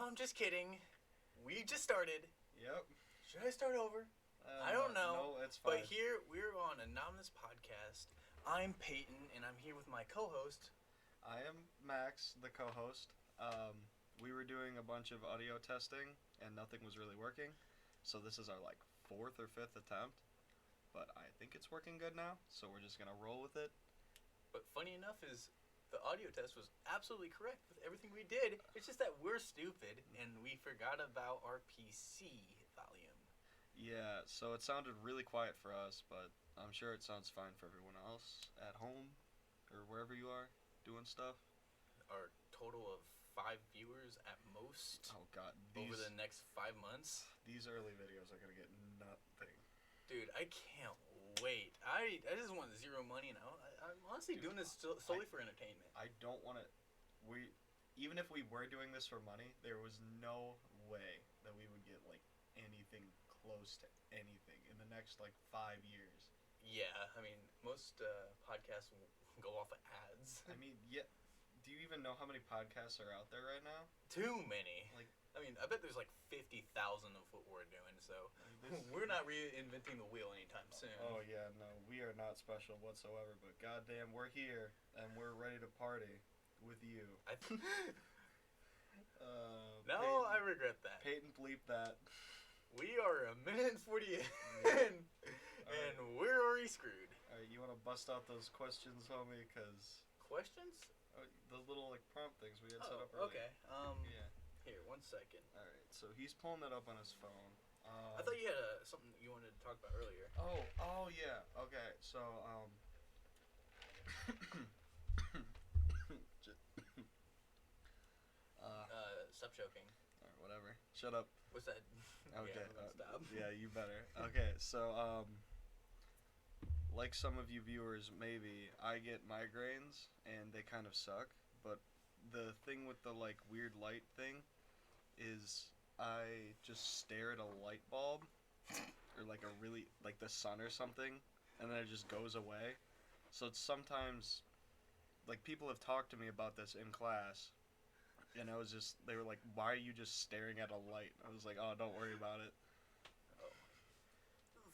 I'm just kidding. We just started. Yep. Should I start over? I don't know. No, it's fine. But here, we're on Anonymous Podcast. I'm Peyton, and I'm here with my co-host. I am Max, the co-host. We were doing a bunch of audio testing, and nothing was really working. So this is our, fourth or fifth attempt. But I think it's working good now, so we're just going to roll with it. But funny enough is, the audio test was absolutely correct with everything we did. It's just that we're stupid, and we forgot about our PC volume. Yeah, so it sounded really quiet for us, but I'm sure it sounds fine for everyone else at home or wherever you are doing stuff. Our total of 5 viewers at most. Oh god, over the next 5 months. These early videos are gonna get nothing. Dude, I can't wait. I just want zero money now. I'm honestly doing this solely for entertainment. I don't want to. Even if we were doing this for money, there was no way that we would get anything close to anything in the next 5 years. Yeah, I mean most podcasts go off of ads. I mean, yeah. Do you even know how many podcasts are out there right now? Too many. I mean, I bet there's 50,000 of what we're doing, so we're not reinventing the wheel anytime soon. Oh yeah, no, we are not special whatsoever, but goddamn, we're here, and we're ready to party with you. No, I regret that. Peyton bleep that. We are a minute and 48, Yeah. and we're already screwed. Alright, you want to bust out those questions, homie? Because... Questions? The little, prompt things we had set up earlier. Okay. Yeah. Here, 1 second. Alright, so he's pulling that up on his phone. I thought you had something you wanted to talk about earlier. Oh yeah. Okay, so Stop choking. Alright, whatever. Shut up. What's that? Okay. Yeah, stop. Yeah, you better. Okay, so like some of you viewers, maybe I get migraines and they kind of suck. But the thing with the weird light thing is I just stare at a light bulb or a really the sun or something, and then it just goes away. So it's sometimes people have talked to me about this in class, and they were like, "Why are you just staring at a light?" I was like, "Oh, don't worry about it." Oh.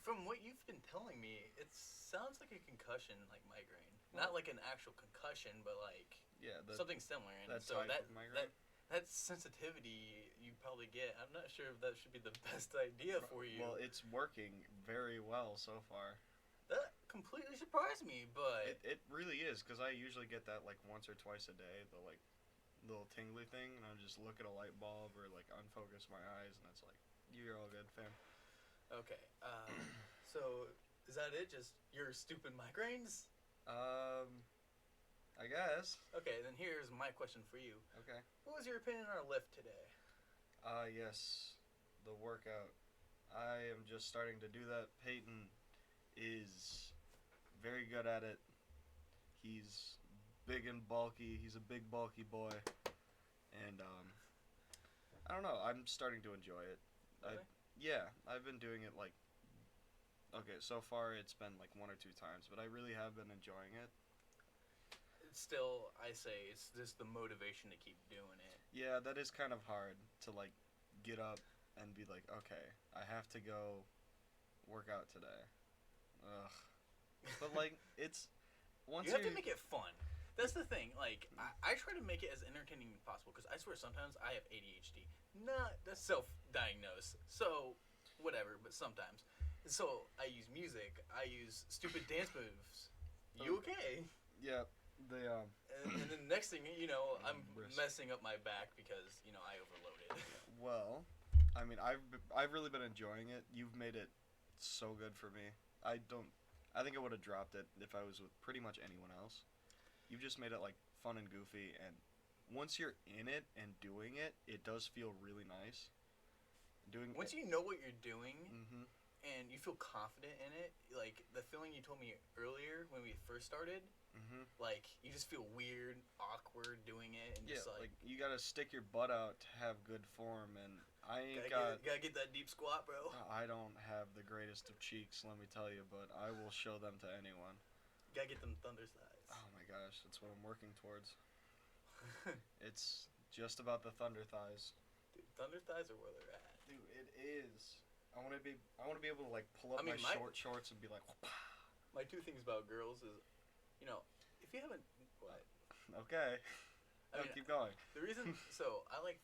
From what you've been telling me, it sounds like a concussion, migraine. Well, not an actual concussion, but yeah, something similar. And that so type of migraine. that sensitivity you probably get, I'm not sure if that should be the best idea for you. Well, it's working very well so far. That completely surprised me, but... It really is, because I usually get that once or twice a day, the little tingly thing, and I just look at a light bulb or unfocus my eyes, and it's you're all good, fam. Okay, so is that it? Just your stupid migraines? I guess. Okay, then here's my question for you. Okay. What was your opinion on our lift today? Yes, the workout. I am just starting to do that. Peyton is very good at it. He's big and bulky. He's a big, bulky boy. And, I don't know. I'm starting to enjoy it. Really? Yeah, I've been doing it, okay, so far it's been, 1 or 2 times, but I really have been enjoying it. Still, I say it's just the motivation to keep doing it. Yeah, that is kind of hard to, get up and be okay, I have to go work out today. Ugh. But, it's... You have to make it fun. That's the thing. I try to make it as entertaining as possible, because I swear sometimes I have ADHD. Not that's self-diagnosed. So, whatever, but sometimes. So, I use music. I use stupid dance moves. You okay? Yeah. And then the next thing, I'm messing up my back because, I overloaded. Well, I mean, I've really been enjoying it. You've made it so good for me. I think I would have dropped it if I was with pretty much anyone else. You've just made it, fun and goofy, and once you're in it and doing it, it does feel really nice. Once you know what you're doing, mm-hmm. and you feel confident in it, the feeling you told me earlier when we first started, mm-hmm. You just feel weird, awkward doing it, and just you gotta stick your butt out to have good form, and I ain't gotta get that deep squat, bro. I don't have the greatest of cheeks, let me tell you, but I will show them to anyone. Gotta get them thunder thighs. Oh my gosh, that's what I'm working towards. It's just about the thunder thighs. Dude, Thunder thighs are where they're at. Dude, it is. I want to be able to like pull up I mean, my short shorts and be like, My two things about girls is, you know, if you haven't, what? okay. I No, mean, keep going. The reason, so I like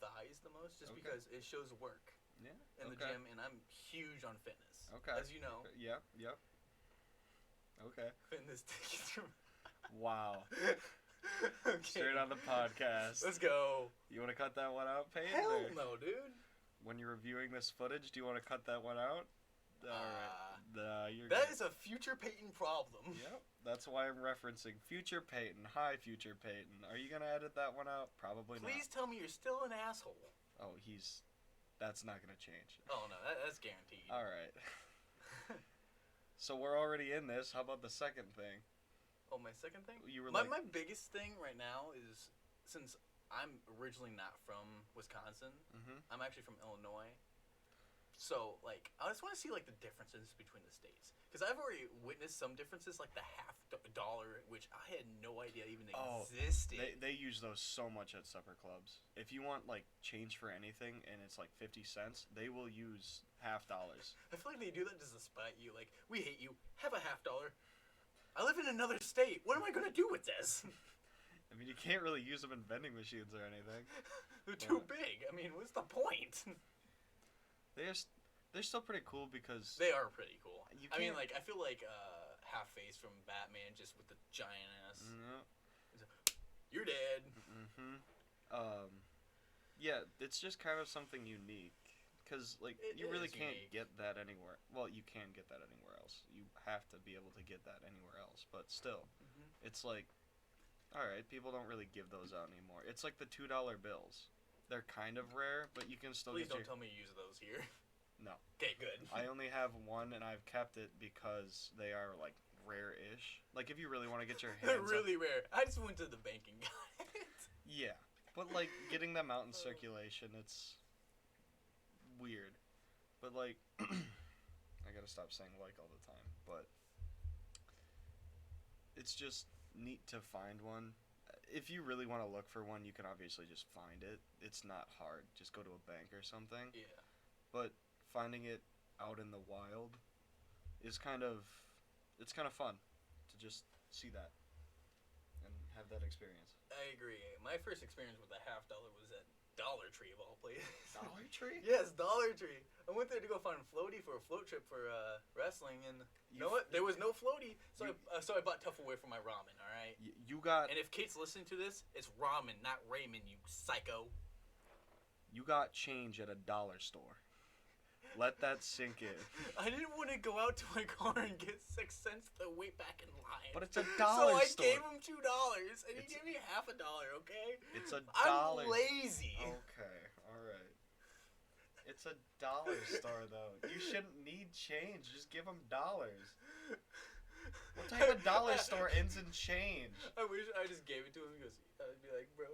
thighs the most just Okay. because it shows work Yeah. in the gym, and I'm huge on fitness. Okay. As you know, Yeah. Yep. Okay. fitness takes you. Wow. Okay. Straight on the podcast. Let's go. You want to cut that one out, Peyton? Hell or no, dude. When you're reviewing this footage, do you want to cut that one out? All right. You're That good. is a future Peyton problem. Yep. That's why I'm referencing future Peyton. Hi, future Peyton. Are you gonna edit that one out? Probably Please tell me you're still an asshole. not. Oh, that's not gonna change. Oh no, that's guaranteed. All right. So we're already in this. How about the second thing? Oh, my second thing? You were my like, biggest thing right now is, since I'm originally not from Wisconsin, Mhm. I'm actually from Illinois. So, like, I just want to see, like, the differences between the states. Because I've already witnessed some differences, like the $half, which I had no idea even Oh, existed. they use those so much at supper clubs. If you want like change for anything and it's like 50 cents, they will use $half. I feel like they do that just to spite you. Like, we hate you. Have a $half. I live in another state. What am I going to do with this? I mean, you can't really use them in vending machines or anything. They're too big. I mean, what's the point? They're still pretty cool because They are pretty cool. You I mean, can't- like, I feel like Half-Face from Batman, just with the giant ass. No. You're dead. Yeah, it's just kind of something unique. Because, like, It you really is can't unique. get that anywhere. Well, you can get that anywhere else. You have to be able to get that anywhere else. But still, it's like, alright, people don't really give those out anymore. It's like the $2 bills. They're kind of rare, but you can still Please get don't your... tell me you use those here. No. Okay, good. I only have one, and I've kept it because they are, like, rare-ish. Like, if you really want to get your hands They're on- really rare. I just went to the bank and got it. Yeah, but like getting them out in circulation, it's weird. But like, I gotta stop saying like all the time. But it's just neat to find one. If you really want to look for one, you can obviously just find it. It's not hard. Just go to a bank or something. Yeah. But finding it out in the wild is it's kind of fun to just see that and have that experience. I agree. My first experience with a $half was at Dollar Tree, of all places. Dollar Tree? Yes, Dollar Tree. I went there to go find floaty for a float trip for wrestling, and you know what? There was no floaty, so I bought Tupperware for my ramen. All right. You got And if Kate's listening to this, it's ramen, not ramen. You psycho. you got change at a dollar store. Let that sink in. I didn't want to go out to my car and get 6 cents to wait back in line. But it's a So dollar I store. gave him $2, and he gave me $half, okay? It's a I'm dollar. lazy. Okay, all right. It's a dollar store though. You shouldn't need change. Just give them dollars. What type of dollar store ends in change? I wish I just gave it to him because I'd be like, bro,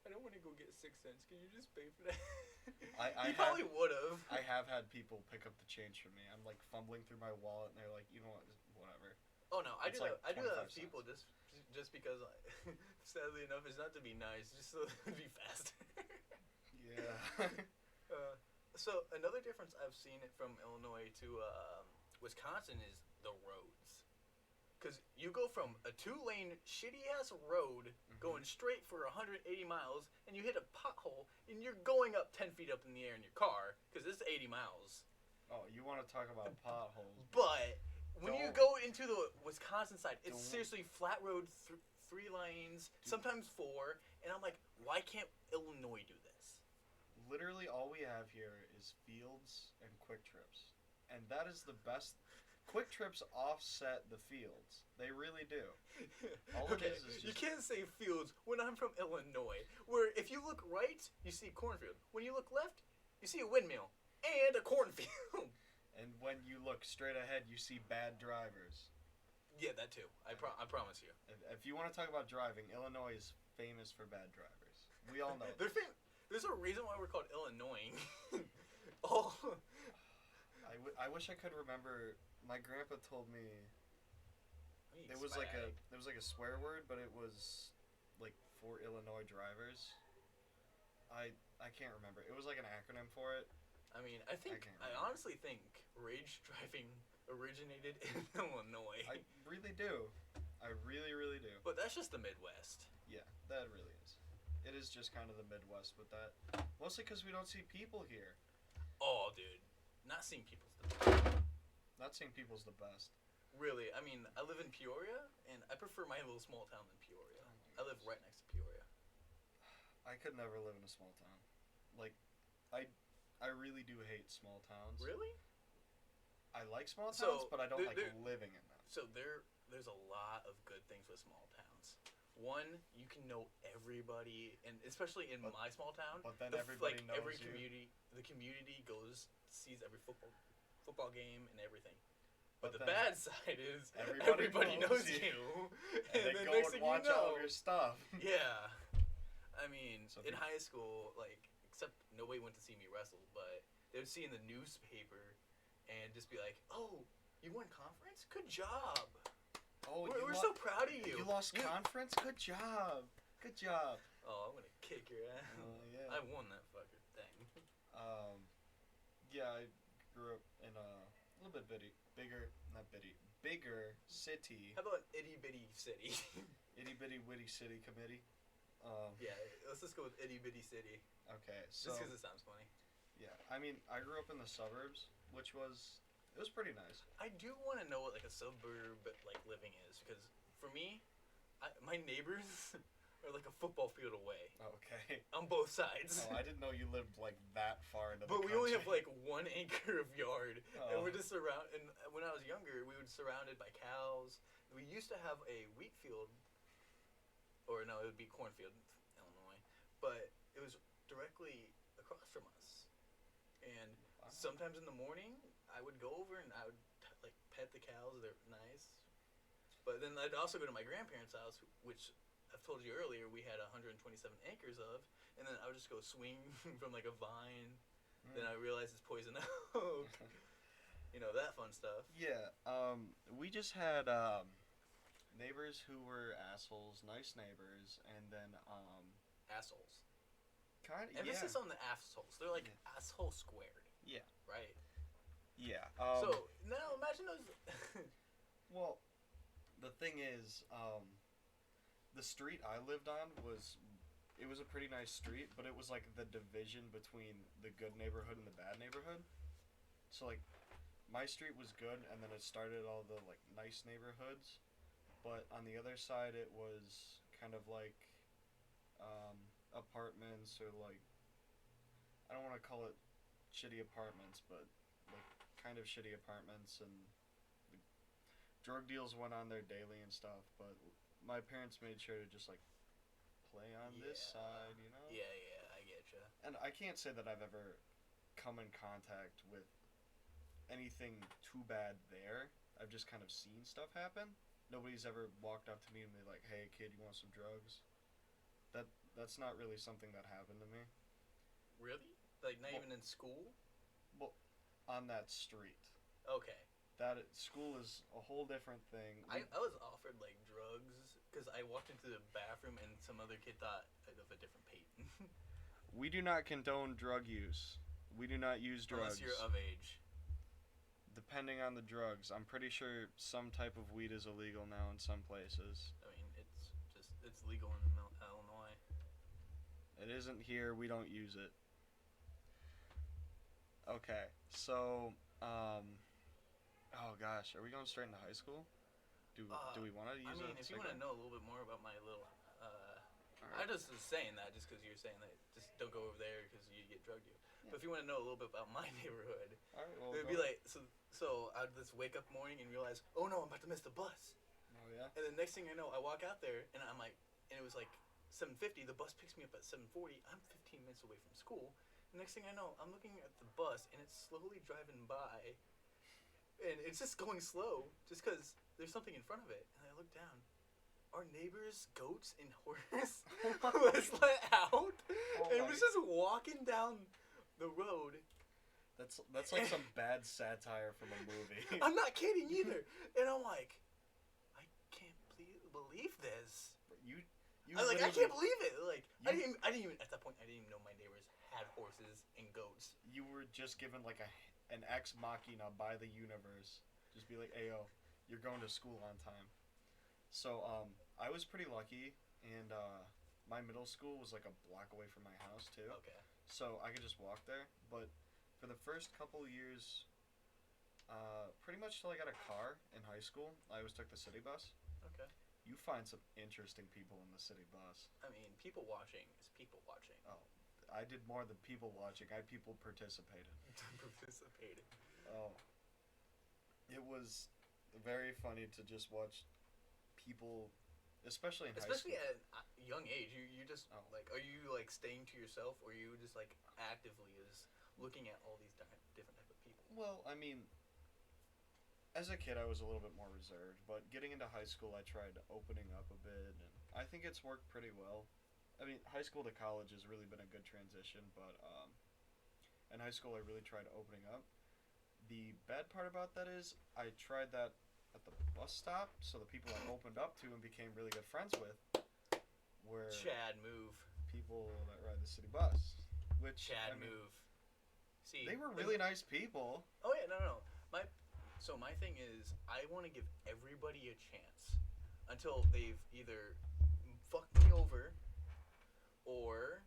I don't want to go get 6 cents. Can you just pay for that? I He probably would have. I have had people pick up the change for me. I'm like fumbling through my wallet and they're like, you know what, just whatever. Oh no, I It's do like that. I do that 25 with people just because. Sadly enough, it's not to be nice, just so it'd be fast. Yeah. So another difference I've seen it from Illinois to Wisconsin is the roads. Because you go from a 2-lane shitty-ass road going straight for 180 miles, and you hit a pothole, and you're going up 10 feet up in the air in your car, because it's 80 miles. Oh, you want to talk about potholes? But when you Don't. go into the Wisconsin side, it's Don't. seriously flat road, 3 lanes, sometimes 4, and I'm like, why can't Illinois do this? Literally all we have here is fields and quick trips. And that is the best. Quick trips offset the fields. They really do. All it Okay, is you just- can't say fields when I'm from Illinois, where if you look right, you see cornfield. When you look left, you see a windmill and a cornfield. And when you look straight ahead, you see bad drivers. Yeah, that too. I promise you. If you want to talk about driving, Illinois is famous for bad drivers. We all know They're this. There's a reason why we're called Illinois. Oh. I wish I could remember. My grandpa told me it was like a swear word, but it was like for Illinois drivers. I can't remember. It was like an acronym for it. I mean, can't I remember. honestly think rage driving originated in Illinois. I really do. I really, really do. But that's just the Midwest. Yeah, that really is. It is just kind of the Midwest with that. Mostly because we don't see people here. Oh, dude. Not seeing people's the best. Not seeing people's the best. Really, I mean, I live in Peoria, and I prefer my little small town than Peoria. Oh my I live goodness. right next to Peoria. I could never live in a small town. Like, I really do hate small towns. Really? I like small So, towns, but I don't like there- living in them. So there's a lot of good things with small towns. One, you can know everybody, and especially in But- my small town, But then the f- everybody like knows every you. community, the community goes sees every football game and everything. But But the then bad side is everybody knows knows you, And they then go next and thing watch you know, all of your stuff. yeah. I mean, So in if you- high school, like, except nobody went to see me wrestle, but they would see in the newspaper and just be like, "Oh, you won conference? Good job! Oh, We're so proud of you. You lost conference? Good job. Good job. Oh, I'm gonna kick your ass. Oh, yeah. I won that fucking thing. Yeah, I grew up in a little bit bigger city. How about itty bitty city? Itty bitty witty city committee. Yeah, let's just go with itty bitty city. Okay, so Just because it sounds funny. yeah, I mean, I grew up in the suburbs, which was pretty nice. I do want to know what like a suburb like living is because for me, my neighbors are like a football field away Okay. on both sides. Oh, I didn't know you lived like that far into the But we only have country. like 1 acre of yard, and Oh. we're just surrounded. And when I was younger, we were surrounded by cows. We used to have a wheat field, or no, it would be cornfield, Illinois, but it was directly across from us. And Wow. sometimes in the morning, I would go over and I would like pet the cows. They're nice. But then I'd also go to my grandparents' house, which I've told you earlier we had 127 acres of, and then I would just go swing from like a vine. Then I realized it's poison oak. You know, that fun stuff. Yeah, we just had neighbors who were assholes, nice neighbors, and then Assholes. kind of Emphasis on the assholes. They're like Yeah. asshole squared. Yeah. Right? yeah. So, now imagine those. Well, the thing is, the street I lived on was a pretty nice street, but it was like the division between the good neighborhood and the bad neighborhood. So like, my street was good, and then it started all the like nice neighborhoods, but on the other side it was kind of like, apartments or like, I don't want to call it shitty apartments, but like kind of shitty apartments, and the drug deals went on there daily and stuff, but my parents made sure to just like play on this Yeah. side, you know? Yeah, I get you. And I can't say that I've ever come in contact with anything too bad there. I've just kind of seen stuff happen. Nobody's ever walked up to me and be like, "Hey kid, you want some drugs?" That's not really something that happened to me Really? Like, not Well- even in school? on that street. Okay. School is a whole different thing. I was offered, like, drugs because I walked into the bathroom and some other kid thought of a different Peyton. We do not condone drug use. We do not use drugs. Unless you're of age. Depending on the drugs, I'm pretty sure some type of weed is illegal now in some places. I mean, it's legal in Illinois. It isn't here. We don't use it. Okay, so oh gosh, are we going straight into high school? Do we want to use I mean, a if you want to segue? know a little bit more about my little, I Alright. just was saying that just because you're saying that just don't go over there because you get drug deal. Yeah. But if you want to know a little bit about my neighborhood, Alright, well, it would go be on. like so I'd just wake up morning and realize, oh no, I'm about to miss the bus. Oh yeah. And the next thing I know, I walk out there and I'm like, and it was like 7:50. The bus picks me up at 7:40. I'm 15 minutes away from school. The next thing I know, I'm looking at the bus and it's slowly driving by, and it's just going slow, just because there's something in front of it. And I look down. Our neighbor's goats and horse was let out, and it was just walking down the road. That's like some bad satire from a movie. I'm not kidding either. And I'm like, I can't believe this. You I literally- can't believe it. Like, You- I didn't even at that point. I didn't even know my neighbors had horses and goats. You were just given like an ex machina by the universe. Just be like, "Ayo, you're going to school on time." So I was pretty lucky, and my middle school was like a block away from my house too. Okay. So I could just walk there. But for the first couple years, pretty much till I got a car in high school, I always took the city bus. Okay. You find some interesting people in the city bus. I mean, people watching is people watching. Oh, I did more than people watching. I had people participated. Participated. Oh, it was very funny to just watch people, especially in Especially high school. at a young age, you just Oh. like, are you like staying to yourself, or are you just like actively is looking at all these different type of people? Well, I mean, as a kid, I was a little bit more reserved, but getting into high school, I tried opening up a bit, and I think it's worked pretty well. I mean, high school to college has really been a good transition, but in high school, I really tried opening up. The bad part about that is I tried that at the bus stop, so the people I opened up to and became really good friends with were Chad move. people that ride the city bus, which Chad I mean, move. See, they were really nice people. Oh yeah, no. My thing is, I want to give everybody a chance until they've either fucked me over, or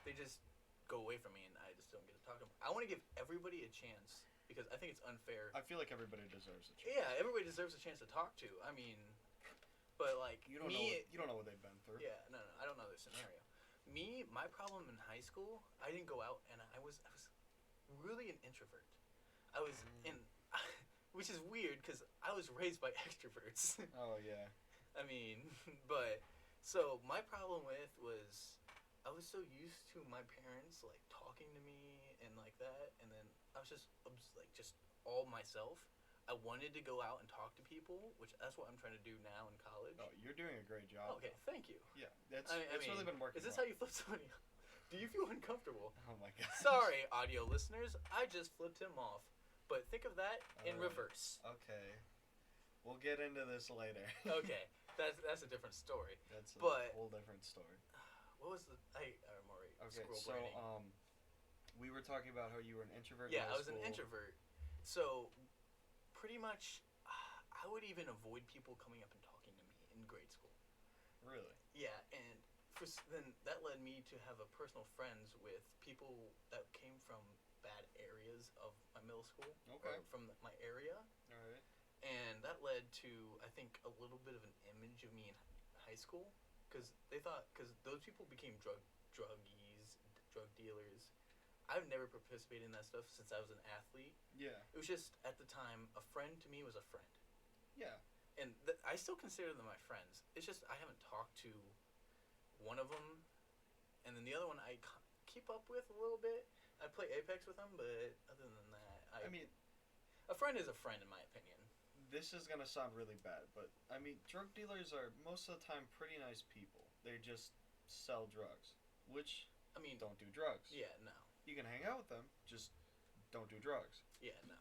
they just go away from me and I just don't get to talk to them. I want to give everybody a chance because I think it's unfair. I feel like everybody deserves a chance. Yeah, everybody deserves a chance to talk to. I mean, but like You don't know what they've been through. Yeah, no, I don't know their scenario. Me, my problem in high school, I didn't go out, and I was really an introvert. I was in, which is weird because I was raised by extroverts. Oh yeah. I mean, but so my problem with was I was so used to my parents like talking to me and like that, and then I was just just all myself. I wanted to go out and talk to people, which that's what I'm trying to do now in college. Oh, you're doing a great job. Okay, thank you. Yeah, that's I mean, really been working. Is this well. how you flip somebody off? Do you feel uncomfortable? Oh my god. Sorry, audio listeners, I just flipped him off. But think of that in Alright. reverse. Okay. We'll get into this later. Okay, that's a different story. That's a But- whole different story. What was the? I'm already Okay, scroll so braining. we were talking about how you were an introvert. Yeah, in I high was an school. introvert. So, pretty much, I would even avoid people coming up and talking to me in grade school. Really? Yeah, and then that led me to have a personal friends with people that came from bad areas of my middle school. Okay. Or from my area. All right. And that led to, I think, a little bit of an image of me in high school. Because those people became druggies, drug dealers. I've never participated in that stuff since I was an athlete. Yeah. It was just, at the time, a friend to me was a friend. Yeah. And I still consider them my friends. It's just I haven't talked to one of them. And then the other one I keep up with a little bit. I play Apex with them, but other than that, I mean, a friend is a friend in my opinion. this is gonna sound really bad, but I mean, drug dealers are most of the time pretty nice people. They just sell drugs, which I mean, don't do drugs. yeah, no. You can hang out with them, just don't do drugs. Yeah, no.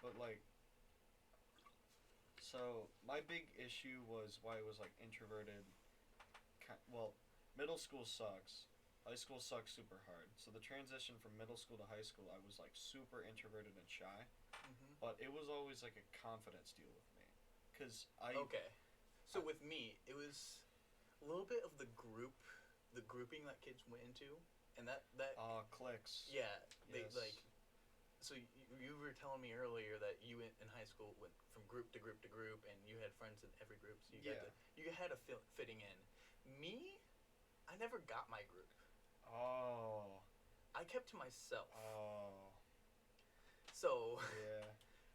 But like, so my big issue was why I was like introverted. Well, middle school sucks. High school sucks super hard. So the transition from middle school to high school, I was like super introverted and shy. Mm-hmm. But it was always like a confidence deal with me, cause I Okay. So with me, it was a little bit of the grouping that kids went into, and that clicks. yeah, they Yes. like. So you were telling me earlier that you in high school went from group to group to group, and you had friends in every group, so Yeah. you had a fitting in. Me, I never got my group. Oh. I kept to myself. Oh. So Yeah.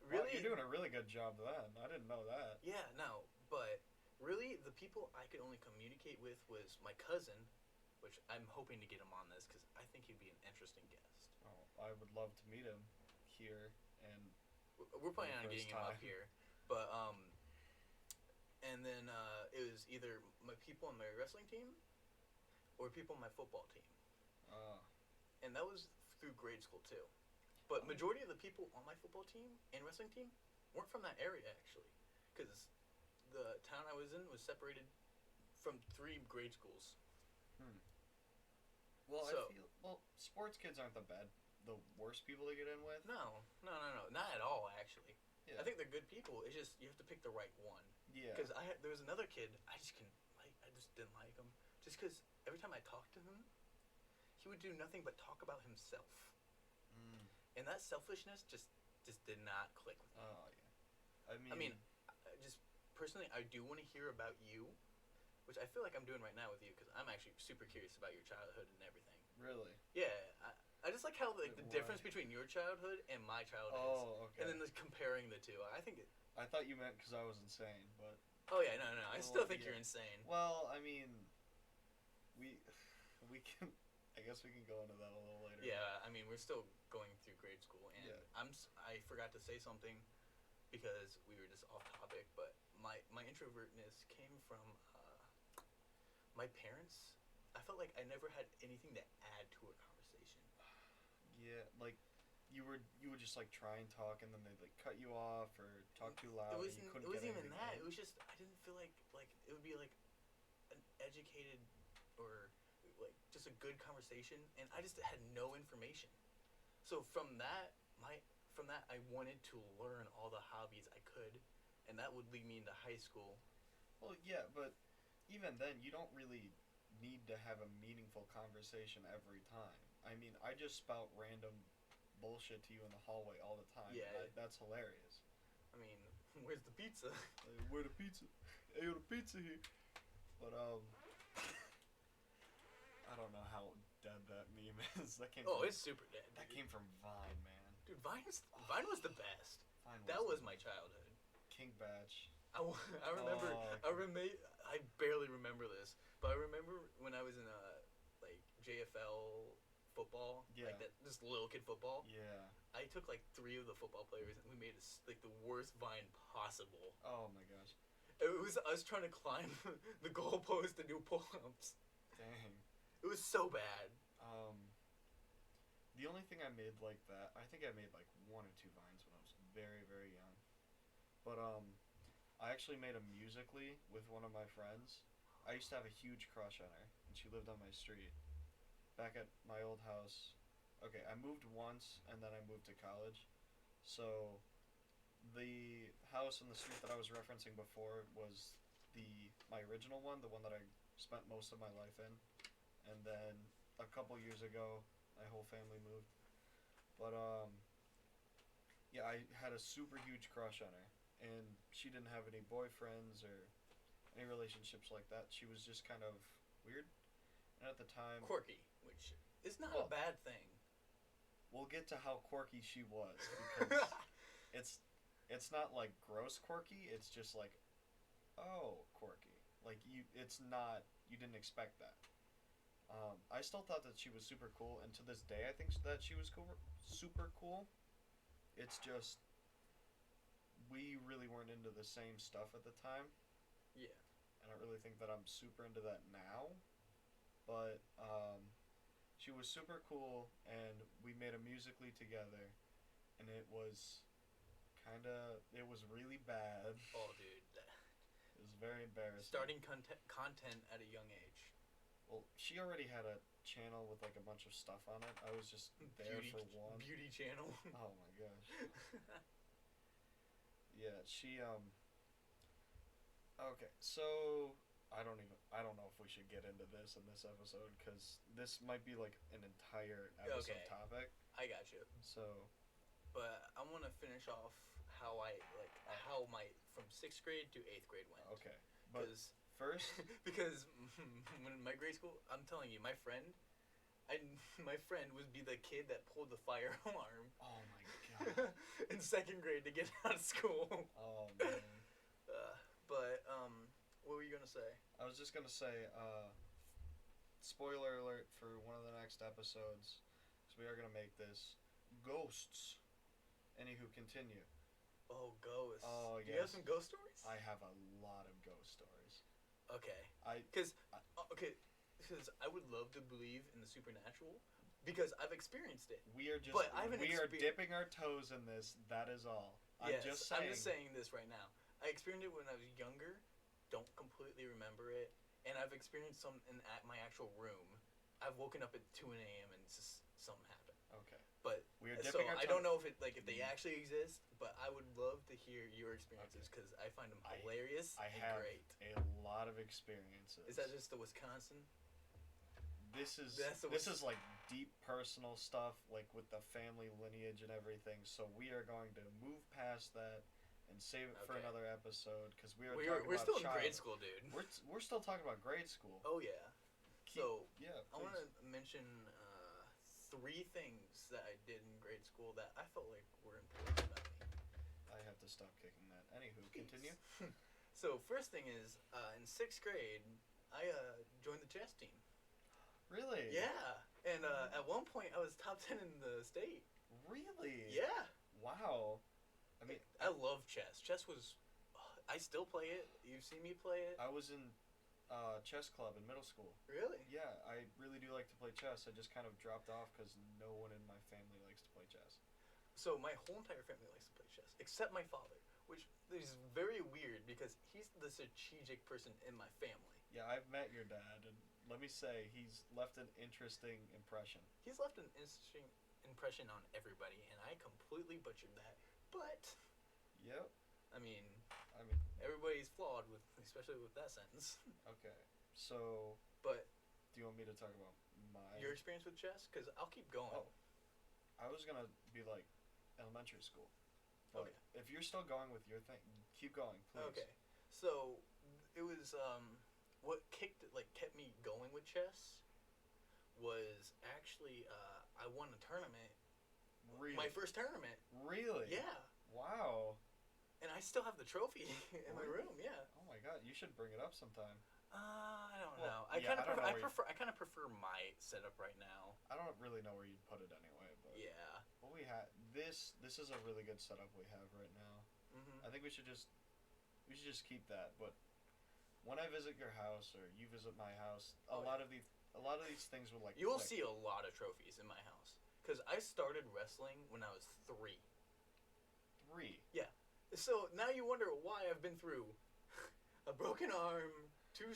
really, Wow, you're doing a really good job then. I didn't know that. yeah, no, but really, the people I could only communicate with was my cousin, which I'm hoping to get him on this because I think he'd be an interesting guest. Oh, I would love to meet him here and We're planning For on the getting first him up time. here, but and then it was either my people on my wrestling team or people on my football team, and that was through grade school too. But Oh. majority of the people on my football team and wrestling team weren't from that area actually, because the town I was in was separated from 3 grade schools. Well, So- I feel sports kids aren't the worst people to get in with. No, not at all. Actually, Yeah. I think they're good people. It's just you have to pick the right one. Yeah. Because there was another kid I just didn't like him. Just because every time I talked to him, he would do nothing but talk about himself, and that selfishness just did not click with me. Oh yeah. I mean, just personally, I do want to hear about you, which I feel like I'm doing right now with you because I'm actually super curious about your childhood and everything. really. Yeah, I just like how the Why? difference between your childhood and my childhood is, Oh, okay. and then comparing the two. I think. I thought you meant because I was insane, but Oh yeah, no. I Well, still think yeah. you're insane. well, I mean, we can. I guess we can go into that a little later. Yeah, I mean we're still going through grade school, and Yeah. I forgot to say something because we were just off topic, but my introvertness came from my parents. I felt like I never had anything to add to a conversation. Yeah, like you would just like try and talk, and then they'd like cut you off or talk too loud. It and wasn't. you couldn't It wasn't get even anything that. in. It was just I didn't feel like it would be like an educated or like just a good conversation, and I just had no information. So from that I wanted to learn all the hobbies I could, and that would lead me into high school. Well, yeah, but even then, you don't really need to have a meaningful conversation every time. I mean, I just spout random bullshit to you in the hallway all the time. Yeah. and that's hilarious. I mean, where's the pizza? Like, where the pizza? Hey, the pizza here. But I don't know how dead that meme is. That came. Oh, from, it's super dead. that Dude. came from Vine, man. Dude, Vine was the best. Vine That was the my childhood. King Batch. I remember. Oh. I barely remember this, but I remember when I was in like JFL football, Yeah. like that, just little kid football. Yeah. I took like 3 of the football players, and we made like the worst Vine possible. Oh my gosh. It was us trying to climb the goalpost and do pull-ups. Dang. It was so bad. The only thing I made like that, I think I made like 1 or 2 Vines when I was very, very young. But I actually made a Musical.ly with one of my friends. I used to have a huge crush on her, and she lived on my street. Back at my old house. Okay, I moved once, and then I moved to college. So, the house in the street that I was referencing before was my original one, the one that I spent most of my life in. And then a couple years ago, my whole family moved. But yeah, I had a super huge crush on her, and she didn't have any boyfriends or any relationships like that. She was just kind of weird. And at the time, Quirky, which is not Well- a bad thing. we'll get to how quirky she was because it's not like gross quirky. It's just like, oh, quirky. Like it's not. You didn't expect that. I still thought that she was super cool, and to this day, I think that she was super cool. It's just we really weren't into the same stuff at the time. Yeah. I don't really think that I'm super into that now, but she was super cool, and we made a Musical.ly together, and it was really bad. Oh, dude. It was very embarrassing. Starting content at a young age. Well, she already had a channel with like a bunch of stuff on it. I was just there for one. Beauty channel. Oh my gosh. Yeah, she Okay, so I don't know if we should get into this in this episode because this might be like an entire episode Okay. topic. I got you. So But I want to finish off how my from 6th grade to 8th grade went. okay, but Because first, because when my grade school, I'm telling you, my friend would be the kid that pulled the fire alarm oh my god, in 2nd grade to get out of school. oh man, But what were you gonna say? I was just gonna say, spoiler alert for one of the next episodes, because we are gonna make this ghosts. Anywho, continue. Oh, ghosts. Oh, Do you have yes. some ghost stories? I have a lot of ghost stories. Okay. I Because I would love to believe in the supernatural because I've experienced it. We are just But I haven't we are exper- dipping our toes in this. That is all. Yes, I'm just saying. this right now. I experienced it when I was younger. Don't completely remember it, and I've experienced some at my actual room. I've woken up at 2 a.m. and just something happened. Okay. But We are so dipping our I don't toe- know if they actually exist, but I would love to hear your experiences because I find them hilarious I and have great. a lot of experiences. Is that just the Wisconsin? This is That's the this is like deep personal stuff, like with the family lineage and everything. So we are going to move past that and save it for Okay. another episode because we are We're talking about still in child. grade school, dude. We're still talking about grade school. Oh yeah. So Yeah, I want please. to mention 3 things that I did in grade school that I felt like were important about me. I have to stop kicking that. Anywho, continue. So first thing is in 6th grade, I joined the chess team. Really? Yeah, and at one point I was top 10 in the state. Really? Yeah. Wow. I mean, I love chess. Chess was. I still play it. You've seen me play it. I was in chess club in middle school. Really? Yeah, I really do like to play chess. I just kind of dropped off because no one in my family likes to play chess. So my whole entire family likes to play chess, except my father, which is very weird because he's the strategic person in my family. Yeah, I've met your dad, and let me say, he's left an interesting impression. He's left an interesting impression on everybody, and I completely butchered that. But Yep. I mean, I mean, everybody's flawed with, especially with that sentence. okay. So, But do you want me to talk about my... your experience with chess, because I'll keep going. Oh. I was going to be like elementary school. But Okay. if you're still going with your thing, keep going, please. Okay, so it was what kept me going with chess was actually I won a tournament. Really? My first tournament. Really? Yeah, Wow. and I still have the trophy in my Really? room. Yeah. Oh my god, you should bring it up sometime. I don't Well, know. I yeah, kind of I don't know where you- prefer my setup right now. I don't really know where you'd put it anyway, but Yeah. what we had this is a really good setup we have right now. Mhm. I think we should just keep that. But when I visit your house or you visit my house, a Oh, lot of these things will like You will click. see a lot of trophies in my house because I started wrestling when I was 3. 3. So now you wonder why I've been through a broken arm, 2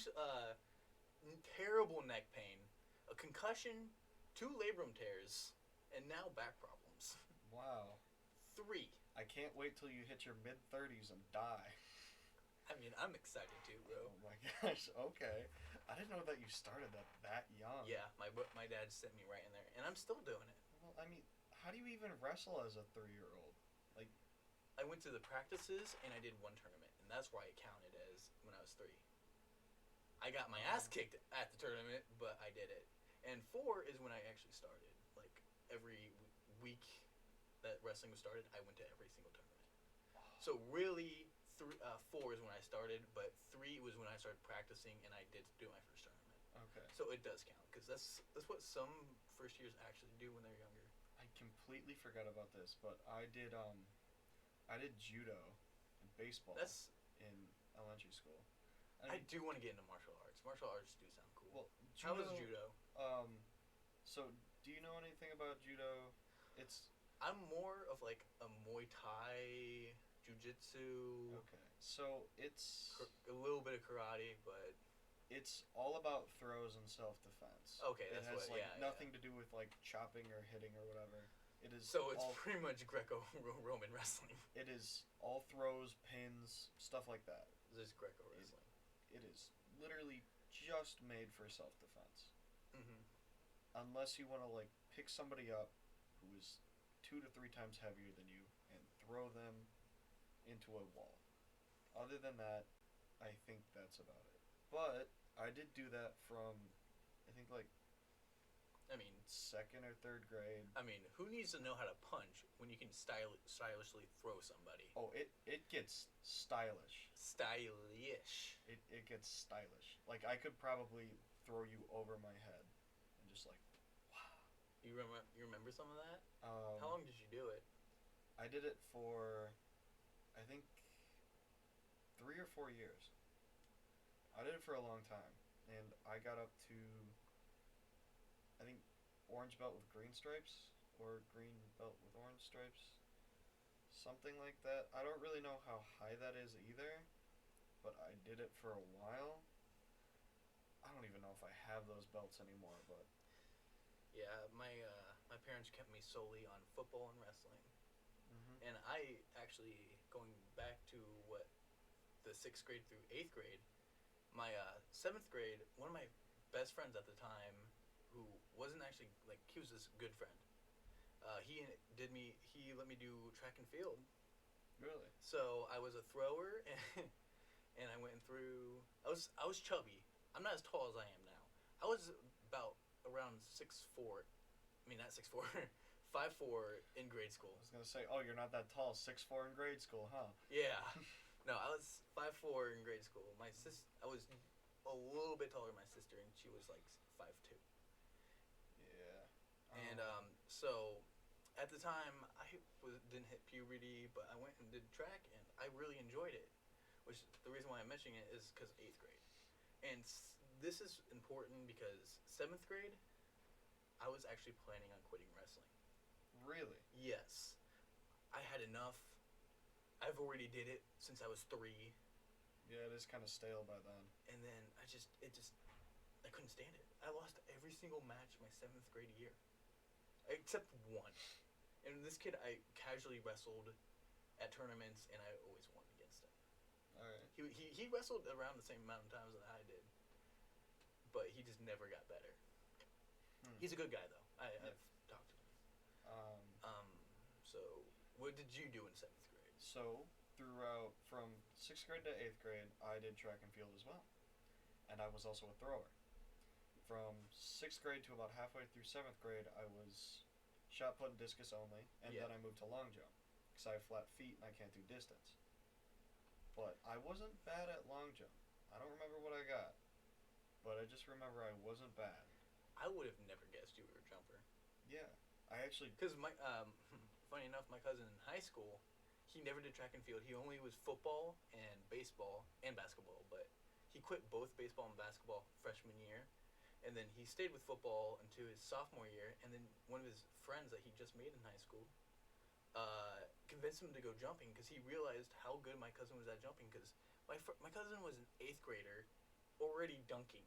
terrible neck pain, a concussion, 2 labrum tears, and now back problems. Wow. 3. I can't wait till you hit your mid-30s and die. I mean, I'm excited too, bro. Oh my gosh. Okay. I didn't know that you started that young. Yeah, my dad sent me right in there, and I'm still doing it. Well, I mean, how do you even wrestle as a 3-year-old? I went to the practices and I did 1 tournament, and that's why it counted as when I was 3. I got my ass kicked at the tournament, but I did it. And 4 is when I actually started. Like every week that wrestling was started, I went to every single tournament. So really, 4 is when I started, but 3 was when I started practicing and I did do my first tournament. Okay. So it does count because that's what some first years actually do when they're younger. I completely forgot about this, but I did judo and baseball That's in elementary school. I do want to get into martial arts. Martial arts do sound cool. Well, How is judo? So do you know anything about judo? It's I'm more of like a Muay Thai, Jiu-Jitsu, okay. So it's a little bit of karate, but all about throws and self-defense. okay, It that's has what. like Yeah, nothing to do with like chopping or hitting or whatever. It is So it's all, pretty much Greco-Roman wrestling. it is all throws, pins, stuff like that. This is Greco wrestling. It is literally just made for self-defense. Mm-hmm. Unless you want to like pick somebody up who is 2 to 3 times heavier than you and throw them into a wall. Other than that, I think that's about it. But I did do that from I think like I mean, 2nd or 3rd grade. who needs to know how to punch when you can stylishly throw somebody? Oh, it gets stylish. Stylish. It gets stylish. Like I could probably throw you over my head and just like You remember some of that? um, How long did you do it? I did it for I think 3 or 4 years. I did it for a long time, and I got up to I think orange belt with green stripes or green belt with orange stripes, something like that. I don't really know how high that is either, but I did it for a while. don't even know if I have those belts anymore, but Yeah, my parents kept me solely on football and wrestling, and I actually going back to what the 6th grade through 8th grade. My 7th grade, one of my best friends at the time, who wasn't actually like he was this good friend. He let me do track and field. really, So I was a thrower, and I went through. I was chubby. I'm not as tall as I am now. I was about around 6'4". I mean not 6'4", 5'4" in grade school. I was gonna say, oh, you're not that tall, 6'4" in grade school, huh? Yeah, no, I was 5'4" in grade school. I was a little bit taller than my sister, and she was like 5'2". Yeah. And so at the time didn't hit puberty, but I went and did track, and I really enjoyed it. Which the reason why I'm mentioning it is because 8th grade, and this is important because 7th grade, I was actually planning on quitting wrestling. Really? Yes, I had enough. I've already did it since I was 3, Yeah, it is kind of stale by then. and then I couldn't stand it. I lost every single match my 7th grade year, except one. And this kid, I casually wrestled at tournaments, and I always won against him. All right. He wrestled around the same amount of times that I did, but he just never got better. He's a good guy though. I've talked to him. So what did you do in 7th grade? So throughout from 6th grade to 8th grade, I did track and field as well, and I was also a thrower. From 6th grade to about halfway through 7th grade, I was shot put and discus only, and Yeah. then I moved to long jump because I have flat feet and I can't do distance. But I wasn't bad at long jump. I don't remember what I got, but I just remember I wasn't bad. I would have never guessed you were a jumper. Yeah, I actually. Because funny enough, my cousin in high school, he never did track and field. He only was football and baseball and basketball. But he quit both baseball and basketball freshman year, and then he stayed with football until his sophomore year. And then one of his friends that he just made in high school convinced him to go jumping because he realized how good my cousin was at jumping. Because my cousin was an 8th grader, already dunking.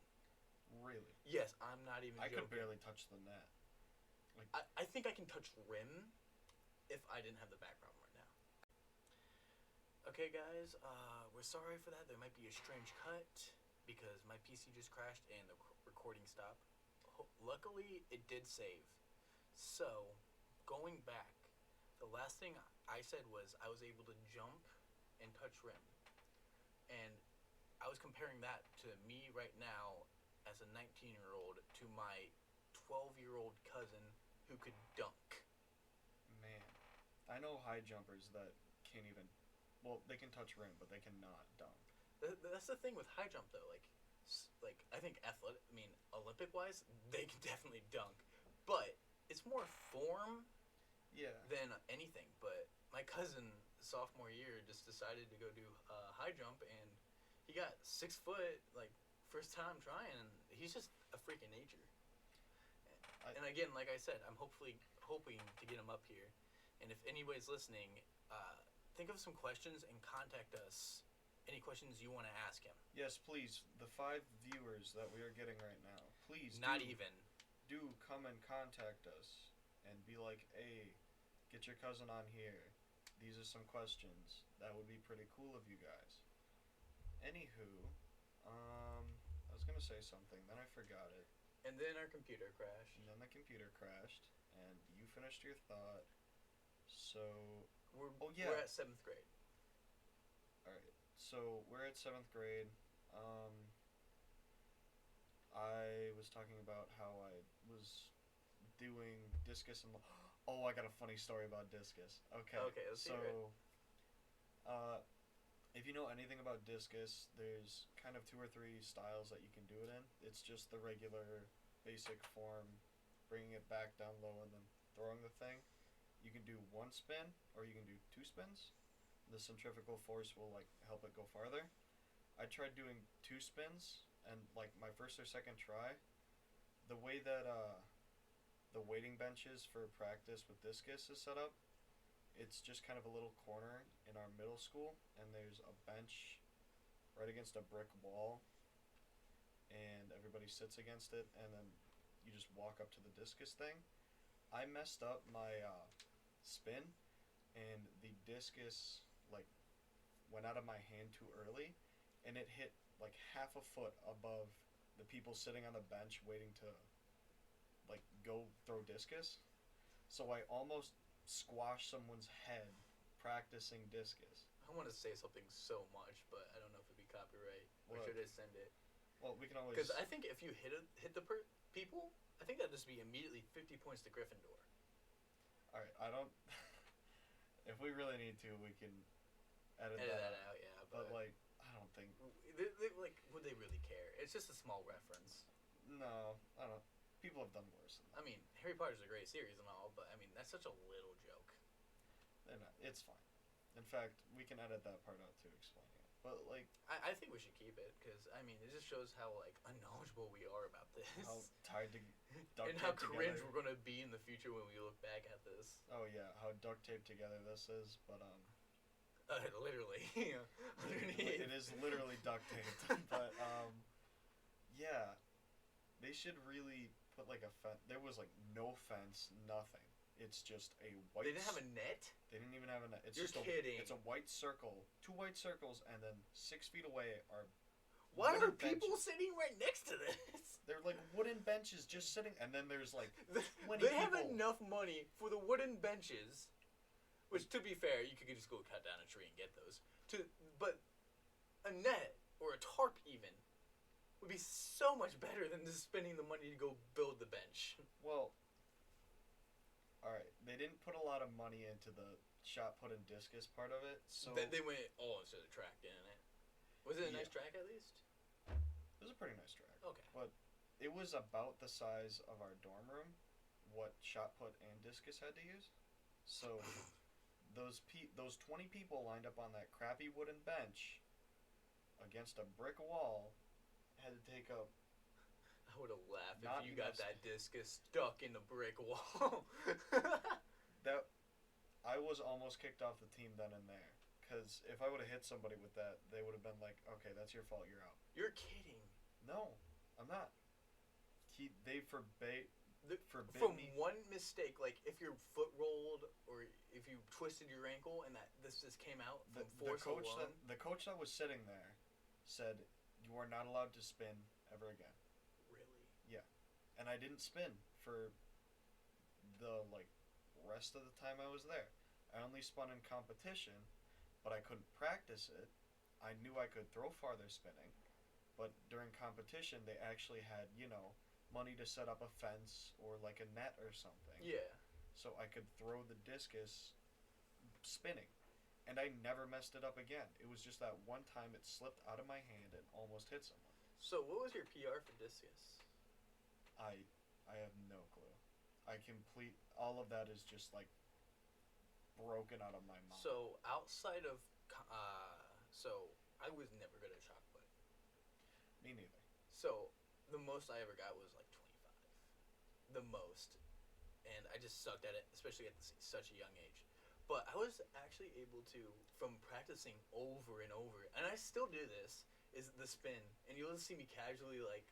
Really? Yes, I'm not even I joking. could barely touch the net. I think I can touch rim if I didn't have the back problem right now. Okay, guys, we're sorry for that. There might be a strange cut because my PC just crashed and the recording stopped. Luckily, it did save. So, going back, the last thing I said was I was able to jump and touch rim. And I was comparing that to me right now as a 19-year-old to my 12-year-old cousin who could dunk. Man, I know high jumpers that can't even. Well, they can touch rim, but they cannot dunk. That's the thing with high jump though. Like I think Olympic wise, they can definitely dunk, but it's more form Yeah. than anything. But my cousin sophomore year just decided to go do high jump, and he got 6 foot like first time trying, and he's just a freak of nature. And again, like I said, I'm hoping to get him up here. And if anybody's listening, think of some questions and contact us. Any questions you want to ask him? Yes, please. The 5 viewers that we are getting right now, please. Not even. Do come and contact us and be like, hey, get your cousin on here. These are some questions. That would be pretty cool of you guys. Anywho, I was gonna say something, then I forgot it. And then our computer crashed. And then the computer crashed, and you finished your thought. So We're yeah. we're at 7th grade. Alright, so we're at 7th grade. I was talking about how I was doing discus and oh, I got a funny story about discus. Okay. Okay, let's hear it. If you know anything about discus, there's kind of 2 or 3 styles that you can do it in. It's just the regular basic form, bringing it back down low and then throwing the thing. You can do 1 spin or you can do 2 spins. The centrifugal force will like help it go farther. I tried doing 2 spins, and like my first or second try, the way that the waiting benches for practice with discus is set up, it's just kind of a little corner in our middle school, and there's a bench right against a brick wall. and everybody sits against it, and then you just walk up to the discus thing. I messed up my spin, and the discus like went out of my hand too early, and it hit like half a foot above the people sitting on the bench waiting to like go throw discus. So I almost squashed someone's head practicing discus. I want to say something so much, but I don't know if it'd be copyright. Or What? should I send it? Well, we can always. Because I think if you hit the people, I think that'd just be immediately 50 points to Gryffindor. All right, I don't. If we really need to, we can edit that out, yeah. But like, I don't think. Like, would they really care? It's just a small reference. No, I don't. People have done worse than that. I mean, Harry Potter's a great series and all, but I mean, that's such a little joke. They're not, it's fine. In fact, we can edit that part out too, explaining it. But like, I think we should keep it because I mean, it just shows how like unknowledgeable we are about this. how tied to duct and how tape cringe together. we're gonna be in the future when we look back at this. Oh yeah, how duct taped together this is, but Literally, underneath. it is literally duct taped. But yeah, they should really put like a fence. There was like no fence, nothing. It's just a white. They didn't have a net. They didn't even have a net. It's You're just kidding. It's a white circle, 2 white circles, and then 6 feet away are. Why wooden are people benches. sitting right next to this? They're like wooden benches just sitting, and then there's like 20 They have people. enough money for the wooden benches, which, to be fair, you could just go cut down a tree and get those. But a net or a tarp even would be so much better than just spending the money to go build the bench. Well, all right. They didn't put a lot of money into the shot put and discus part of it, so They went all into the track, didn't it? Was it a nice Yeah. track at least? it was a pretty nice track. Okay. It was about the size of our dorm room, what shot put and discus had to use. So those 20 people lined up on that crappy wooden bench against a brick wall had to take up. I would have laughed Not if you got enough that discus stuck in the brick wall. That I was almost kicked off the team then and there. Because if I would have hit somebody with that, they would have been like, "Okay, that's your fault. You're out." You're kidding. No, I'm not. They forbade From me. one mistake, like if your foot rolled or if you twisted your ankle and that this just came out from force alone. The coach that was sitting there said, "You are not allowed to spin ever again." Really? And I didn't spin for the rest of the time I was there. I only spun in competition, but I couldn't practice it. I knew I could throw farther spinning, but during competition they actually had, money to set up a fence or like a net or something. Yeah. So I could throw the discus spinning. And I never messed it up again. It was just that one time it slipped out of my hand and almost hit someone. So what was your PR for discus? I have no clue. All of that is just like broken out of my mind. So outside of, so I was never good at shot put. Me neither. So the most I ever got was like 25. The most. And I just sucked at it, especially at such a young age. But I was actually able to, from practicing over and over, and I still do this, is the spin. And you'll just see me casually like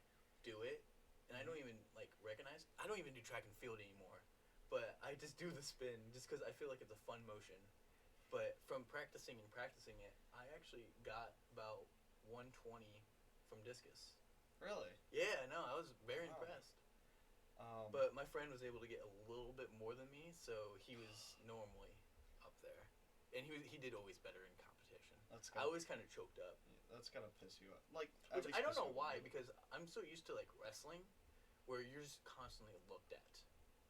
do it. And I don't even like recognize. I don't even do track and field anymore. But I just do the spin just because I feel like it's a fun motion. But from practicing it, I actually got about 120 from discus. Really? Yeah, no, I was very Wow. impressed. Um, But my friend was able to get a little bit more than me, so he was normally up there. And he did always better in competition. that's I gotta, always kind of choked up. that's gotta piss you off. Like, at Which least I don't piss know you why, off. because I'm so used to like wrestling, where you're just constantly looked at.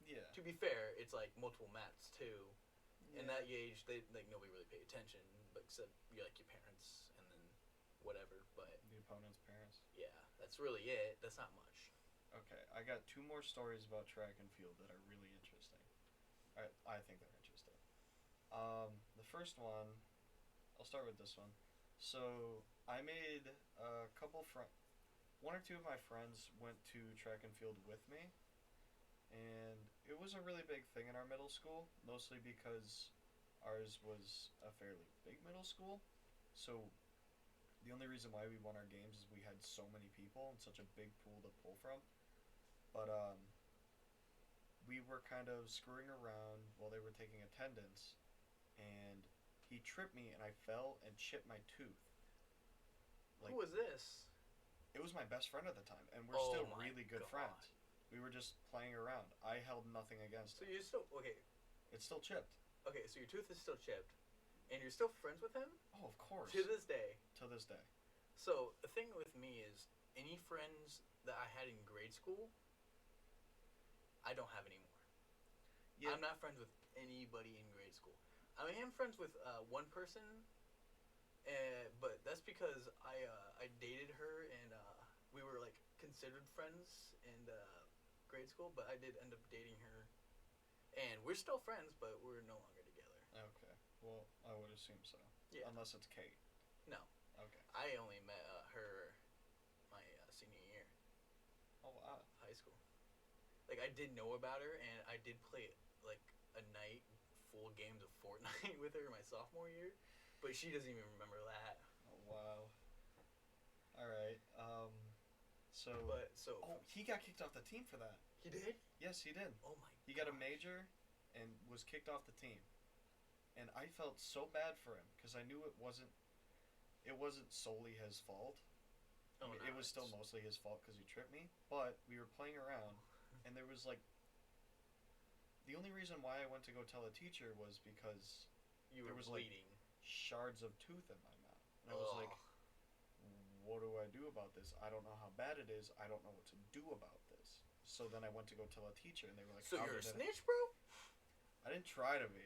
Yeah. To be fair, it's like multiple mats too. Yeah. In that age, they like nobody really paid attention, but except you're like your parents and then whatever. But The opponent's parents. yeah, that's really it. That's not much. Okay, I got 2 more stories about track and field that are really interesting. I think they're interesting. The first one, I'll start with this one. So I made a couple one or two of my friends went to track and field with me, and it was a really big thing in our middle school, mostly because ours was a fairly big middle school. So the only reason why we won our games is we had so many people and such a big pool to pull from. But we were kind of screwing around while they were taking attendance, and he tripped me, and I fell and chipped my tooth. Like, Who was this? it was my best friend at the time, and we're Oh still my really good God. friends. We were just playing around. I held nothing against So it. you're still okay. It's still chipped. Okay, so your tooth is still chipped, and you're still friends with him Oh, of course. to this day. To this day. So the thing with me is, any friends that I had in grade school, I don't have anymore. Yeah. I'm not friends with anybody in grade school. I am friends with one person, but that's because I dated her and we were like considered friends in grade school. But I did end up dating her, and we're still friends, but we're no longer together. Okay. Well, I would assume so. Yeah. Unless it's Kate. No. Okay. I only met her my senior year Oh, wow. of high school. Like, I did know about her, and I did play like a night full games of Fortnite with her my sophomore year, but she doesn't even remember that. Oh, wow. Alright. So. So Oh, he got kicked off the team for that. he did. Yes, he did. Oh my. He got a gosh. major and was kicked off the team. And I felt so bad for him because I knew it wasn't solely his fault. Oh, I mean, no, it was still it's- mostly his fault because he tripped me. But we were playing around, and there was like. The only reason why I went to go tell a teacher was because You there were was, like, bleeding. shards of tooth in my mouth, and I was like, "What do I do about this? I don't know how bad it is. I don't know what to do about this." So then I went to go tell a teacher, and they were like, So "How you're a did it-" snitch, bro? I didn't try to be.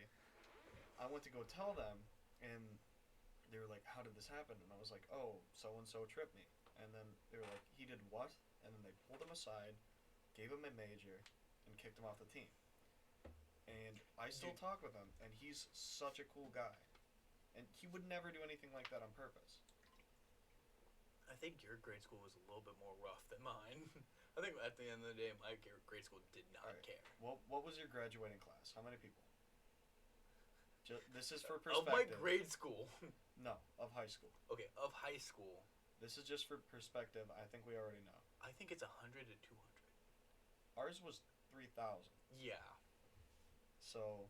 I went to go tell them, and they were like, "How did this happen?" And I was like, "Oh, so and so tripped me." And then they were like, "He did what?" And then they pulled him aside, gave him a major, and kicked him off the team. And I still Dude. talk with him, and he's such a cool guy. And he would never do anything like that on purpose. I think your grade school was a little bit more rough than mine. I think at the end of the day, my grade school did not Alright. care. What was your graduating class? How many people? This is for Of my perspective. grade school. No, of high school. Okay, of high school, This is just for perspective. I think we already know. I think it's 100 to 200. Ours was 3,000. Yeah. So,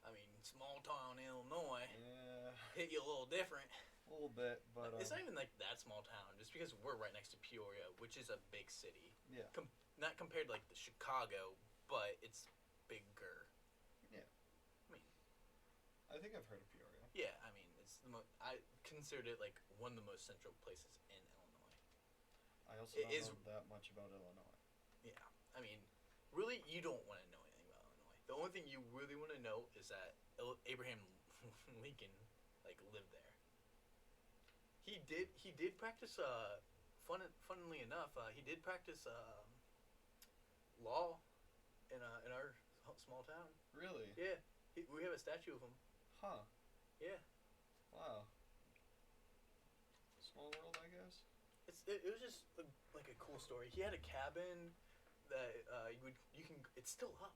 I mean, small town Illinois yeah, hit you a little different. a little bit, but It's not even like that small town, just because we're right next to Peoria, which is a big city. yeah. Not compared to like the Chicago, but it's bigger. I think I've heard of Peoria. Yeah, I mean, it's the I considered it like one of the most central places in Illinois. I also It don't is- know that much about Illinois. Yeah, I mean, really, you don't want to know anything about Illinois. The only thing you really want to know is that Abraham Lincoln like lived there. He did practice. Funnily enough, he did practice law in our small town. Really? Yeah, we have a statue of him. Huh. Yeah. Wow. Small world, I guess. It was just like a cool story. He had a cabin that it's still up.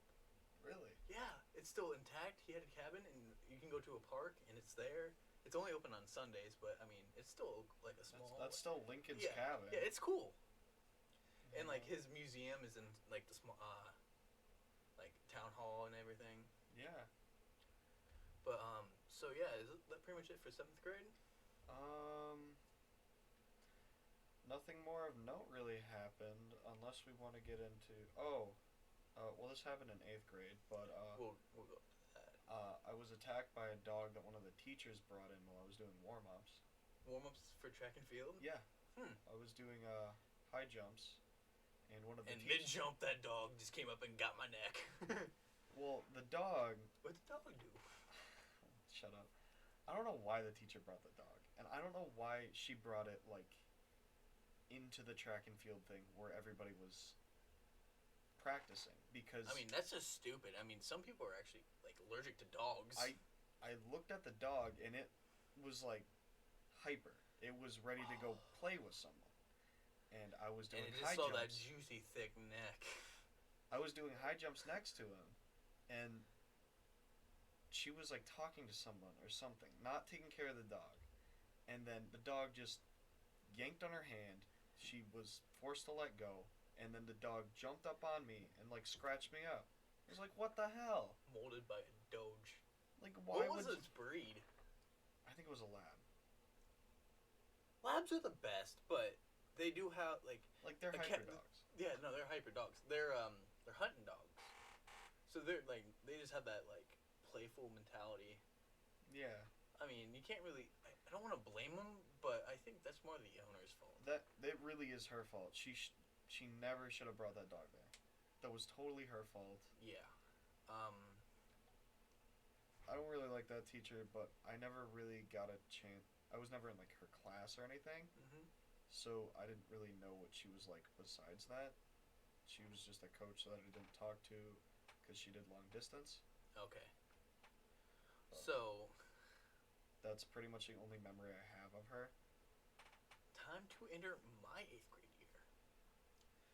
Really? Yeah, it's still intact. He had a cabin, and you can go to a park, and it's there. It's only open on Sundays, but I mean, it's still like a small. That's still Lincoln's yeah, cabin. yeah, it's cool. And like Yeah. his museum is in like the small, like town hall and everything. Yeah. But so yeah, is that pretty much it for 7th grade? Nothing more of note really happened, unless we want to get into. Well, this happened in 8th grade, but We'll go to that. I was attacked by a dog that one of the teachers brought in while I was doing warm-ups. Warm-ups for track and field. Yeah. Hmm. I was doing high jumps, and one of the And mid teachers. jump, that dog just came up and got my neck. Well, the dog. What'd the dog do? Shut up. I don't know why the teacher brought the dog, and I don't know why she brought it like into the track and field thing where everybody was practicing, because I mean, that's just stupid. I mean, some people are actually like allergic to dogs. I looked at the dog and it was like hyper. It was ready to go play with someone, and I was and doing it just high saw that jumps. juicy, thick neck. I was doing high jumps next to him, and she was like talking to someone or something, not taking care of the dog. and then the dog just yanked on her hand. She was forced to let go, and then the dog jumped up on me and like scratched me up. I was like, what the hell? Molded by a Doge. Like, why What was would? its breed? I think it was a lab. Labs are the best, but they do have Like they're A hyper cat- dogs. yeah, no, they're hyper dogs. They're hunting dogs. So they're like they just have that like playful mentality. Yeah, I mean, you can't really. I don't want to blame them, but I think that's more the owner's fault. that really is her fault. She never should have brought that dog there. That was totally her fault. Yeah. Um. I don't really like that teacher, but I never really got a chance. I was never in like her class or anything, Mhm. so I didn't really know what she was like besides that. She was just a coach that I didn't talk to because she did long distance. Okay. But So that's pretty much the only memory I have of her. time to enter my 8th grade year.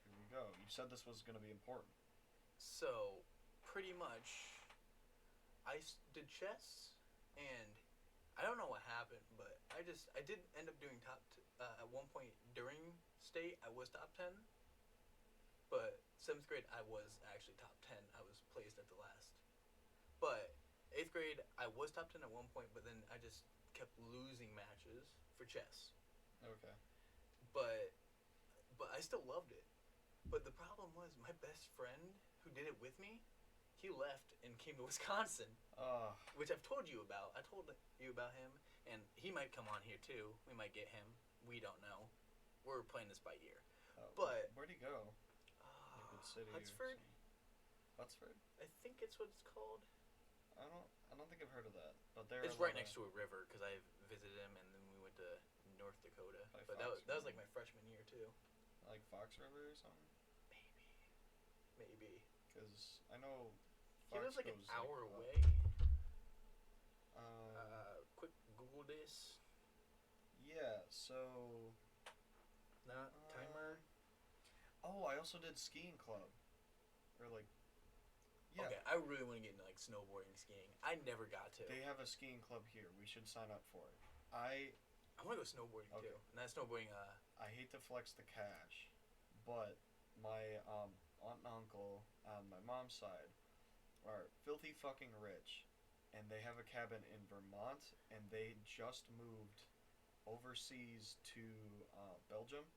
Here we go. You said this was going to be important. So pretty much, did chess, and I don't know what happened, but I did end up doing at one point during state. I was top 10, but 7th grade I was actually top 10. I was placed at the last. But 8th grade I was top 10 at one point, but then I just kept losing matches for chess. Okay. But I still loved it. But the problem was my best friend who did it with me, he left and came to Wisconsin, which I've told you about. I told you about him, and he might come on here too. We might get him. We don't know. We're playing this by ear. But where'd he go? Like what city? or Hutsford, something? Hutsford? I think it's what it's called. I don't think I've heard of that. But there. It's right next to a river because I visited him, and then we went to North Dakota. By But Fox that was River? like my freshman year too. Like Fox River or something. Maybe. Because I know. He Fox lives like an goes, hour up. away. Quick Google this. Yeah. So. Not timer. Oh, I also did skiing club. Or like. Yeah. Okay, I really want to get into like snowboarding, skiing. I never got to. They have a skiing club here. We should sign up for it. I want to go snowboarding Okay. too. And that snowboarding. I hate to flex the cash, but my aunt and uncle on my mom's side are filthy fucking rich, and they have a cabin in Vermont, and they just moved overseas to Belgium.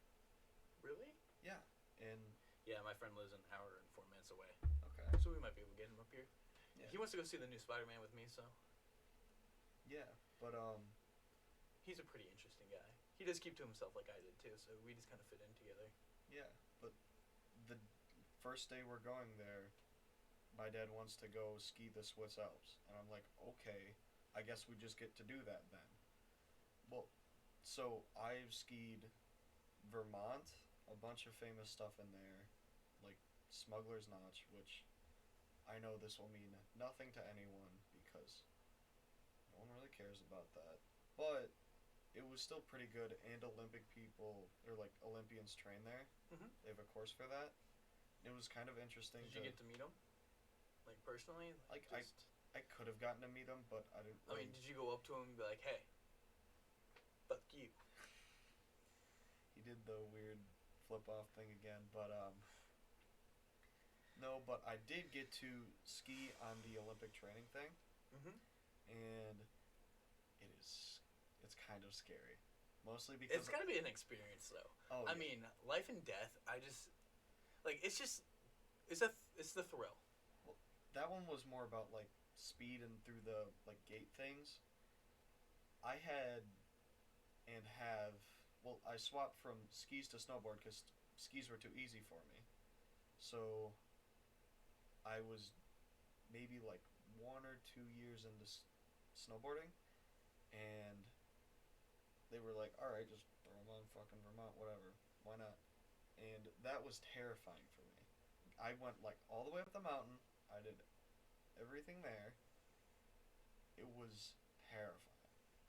Really? Yeah, and Yeah, my friend lives an hour and 4 minutes away, okay, so we might be able to get him up here. Yeah. He wants to go see the new Spider-Man with me, so yeah, but he's a pretty interesting guy. He does keep to himself like I did too, so we just kind of fit in together. yeah, but the first day we're going there, my dad wants to go ski the Swiss Alps, and I'm like, okay, I guess we just get to do that then. Well, so I've skied Vermont, a bunch of famous stuff in there, like Smuggler's Notch, which I know this will mean nothing to anyone because no one really cares about that. But it was still pretty good, and Olympic people, or like Olympians train there. Mhm. They have a course for that. It was kind of interesting. Did you get to meet him, like personally? Like, Just, I could have gotten to meet him, but I didn't. I mean, did you go up to him and be like, "Hey, fuck you"? He did the weird flip off thing again, but no, but I did get to ski on the Olympic training thing, Mhm. and it's kind of scary, mostly because It's gotta be an experience though. oh, I yeah. mean, life and death. I just like it's the thrill. That one was more about like speed and through the like gate things. I had and have I swapped from skis to snowboard because skis were too easy for me. So I was maybe like 1 or 2 years into snowboarding, and they were like, "All right, just throw them on fucking Vermont, whatever. Why not?" And that was terrifying for me. I went like all the way up the mountain. I did everything there. It was terrifying.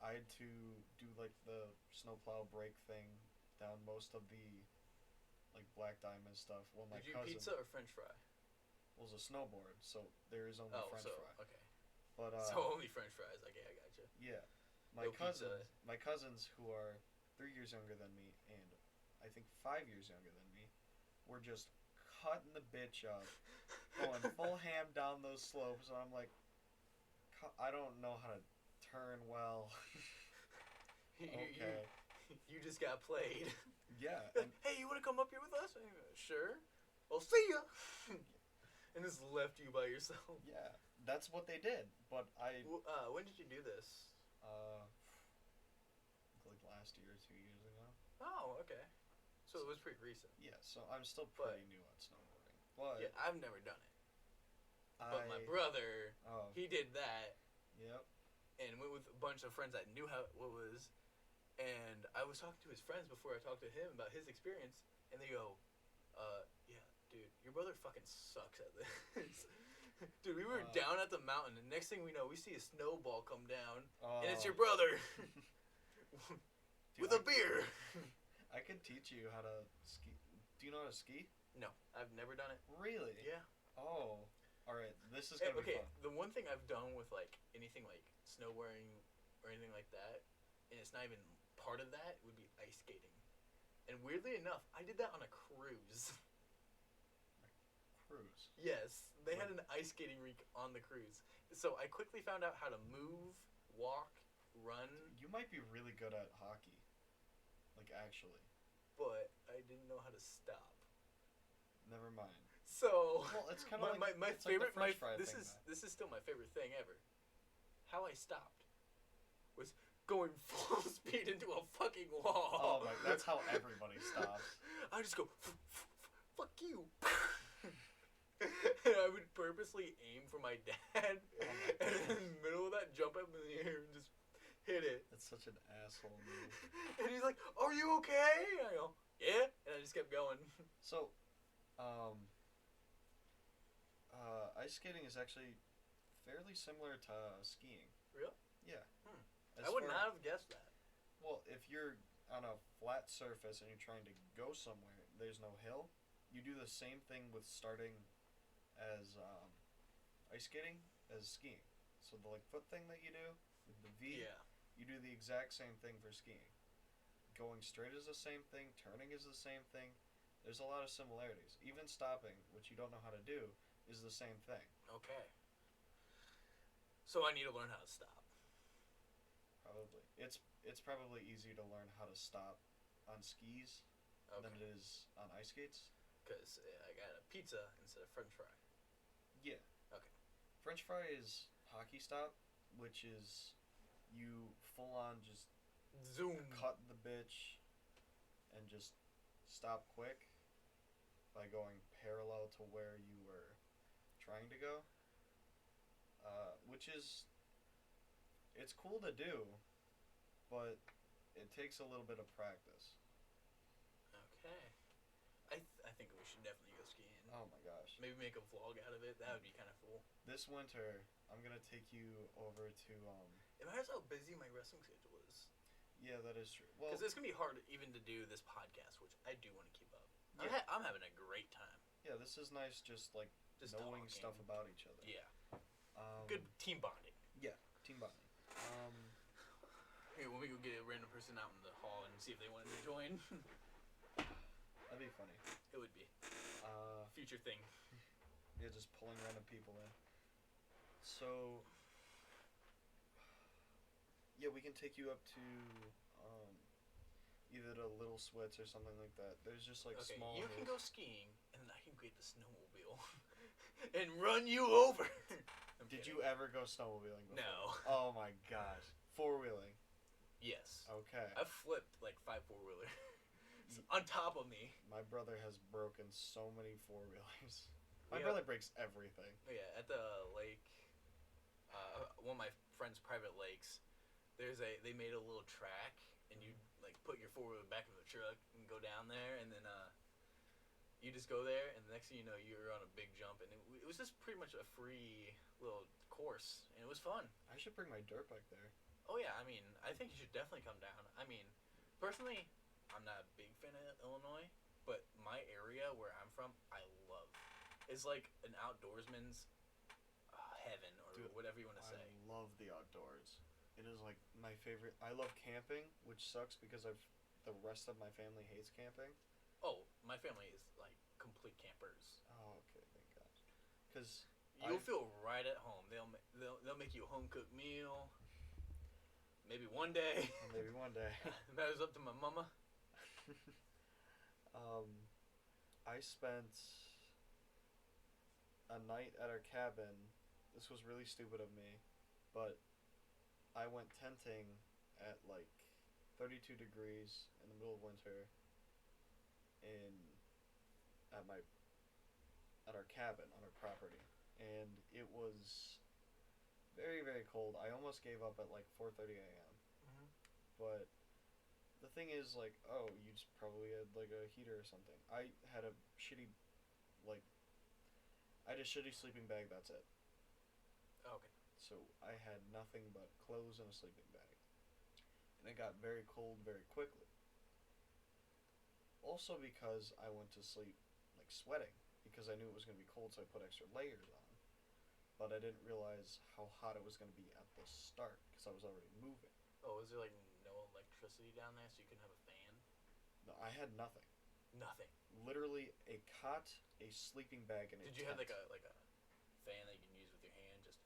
I had to do like the snowplow break thing down most of the like Black Diamond stuff. Well, my Did you cousin pizza or French fry? was a snowboard, so there is only French fry. Okay. But So only French fries. Okay, I gotcha. yeah, My No pizza. cousins who are 3 years younger than me and I think 5 years younger than me were just cutting the bitch up, going full ham down those slopes, and I'm like, I don't know how to turn well. Okay. You just got played. Yeah. Hey, you want to come up here with us? Sure. Well, see ya. And just left you by yourself. Yeah, that's what they did. But when did you do this? Like last year, 2 years ago. Oh, okay. So it was pretty recent. Yeah, so I'm still pretty new at snowboarding. But yeah, I've never done it. But my brother, he did that. Yep. And went with a bunch of friends that knew what it was. And I was talking to his friends before I talked to him about his experience, and they go, yeah, dude, your brother fucking sucks at this. Dude, we were down at the mountain, and next thing we know, we see a snowball come down, and it's your brother. Dude, with a beer. I could teach you how to ski. Do you know how to ski? No, I've never done it. Really? Yeah. Oh. Alright, this is gonna be fun. The one thing I've done with, like, anything like snowboarding or anything like that, and it's not even part of that, would be ice skating. And weirdly enough, I did that on a cruise. Cruise? Yes. They had an ice skating rink on the cruise. So I quickly found out how to move, walk, run. You might be really good at hockey. Like, actually. But I didn't know how to stop. Never mind. So, well, it's kind of my it's favorite. like the French fry thing, this is still my favorite thing ever. How I stopped was going full speed into a fucking wall. Oh my! That's how everybody stops. I just go, fuck you. And I would purposely aim for my dad, and in the middle of that, jump up in the air and just hit it. That's such an asshole move. And he's like, "Are you okay?" And I go, "Yeah," and I just kept going. So, ice skating is actually fairly similar to skiing. Really? Yeah. I would not have guessed that. Well, if you're on a flat surface and you're trying to go somewhere, there's no hill. You do the same thing with starting as ice skating as skiing. So the foot thing that you do with the V, you do the exact same thing for skiing. Going straight is the same thing. Turning is the same thing. There's a lot of similarities. Even stopping, which you don't know how to do, is the same thing. Okay. So I need to learn how to stop. Probably. It's probably easier to learn how to stop on skis than it is on ice skates. Because I got a pizza instead of French fry. Yeah. Okay. French fry is hockey stop, which is you full on just zoom, cut the bitch, and just stop quick by going parallel to where you were trying to go. Which is, it's cool to do, but it takes a little bit of practice. Okay. I think we should definitely go skiing. Oh my gosh. Maybe make a vlog out of it. That would be kind of cool. This winter, I'm going to take you over to, It matters how busy my wrestling schedule is. Yeah, that is true. Well, because it's going to be hard even to do this podcast, which I do want to keep up. Yeah. I'm having a great time. Yeah, this is nice just knowing talking. stuff about each other. Yeah. Good team bonding. Yeah, team bonding. Hey, when we go get a random person out in the hall and see if they wanted to join. That'd be funny. It would be. Future thing. Yeah, just pulling random people in. So, yeah, we can take you up to either the Little Swits or something like that. There's just small. You can go skiing, and then I can get the snowmobile and run you over. Did you ever go snowmobiling before? No. Oh my gosh. 4-wheeling. Yes. Okay. I've flipped 5 4-wheelers on top of me. My brother has broken so many 4-wheelers. My brother breaks everything. Yeah, at the lake, one of my friend's private lakes, they made a little track, and you put your 4-wheeler back in the truck and go down there, and then you just go there, and the next thing you know, you're on a big jump, and it was just pretty much a free little course, and it was fun. I should bring my dirt bike there. Oh yeah, I mean, I think you should definitely come down. I mean, personally, I'm not a big fan of Illinois, but my area where I'm from, I love. It's like an outdoorsman's heaven, or whatever you want to say. I love the outdoors. It is like my favorite. I love camping, which sucks because the rest of my family hates camping. Oh, my family is like complete campers. Oh, okay, thank God. Because You'll feel right at home. They'll make you a home cooked meal. Maybe one day. maybe one day. That is up to my mama. um, I spent a night at our cabin. This was really stupid of me, but I went tenting at like 32 degrees in the middle of winter in at my at our cabin on our property, and it was very very cold. I almost gave up at like 4:30 a.m. Mm-hmm. But the thing is, like, oh, you just probably had like a heater or something. I had a shitty, like, I had a shitty sleeping bag. That's it. Oh, okay. So I had nothing but clothes and a sleeping bag, and it got very cold very quickly. Also because I went to sleep like sweating because I knew it was going to be cold, so I put extra layers on. But I didn't realize how hot it was going to be at the start because I was already moving. Oh, is there like no electricity down there, so you couldn't have a fan? No, I had nothing. Nothing. Literally a cot, a sleeping bag, and a Did you tent. have like a fan that you can use with your hand, just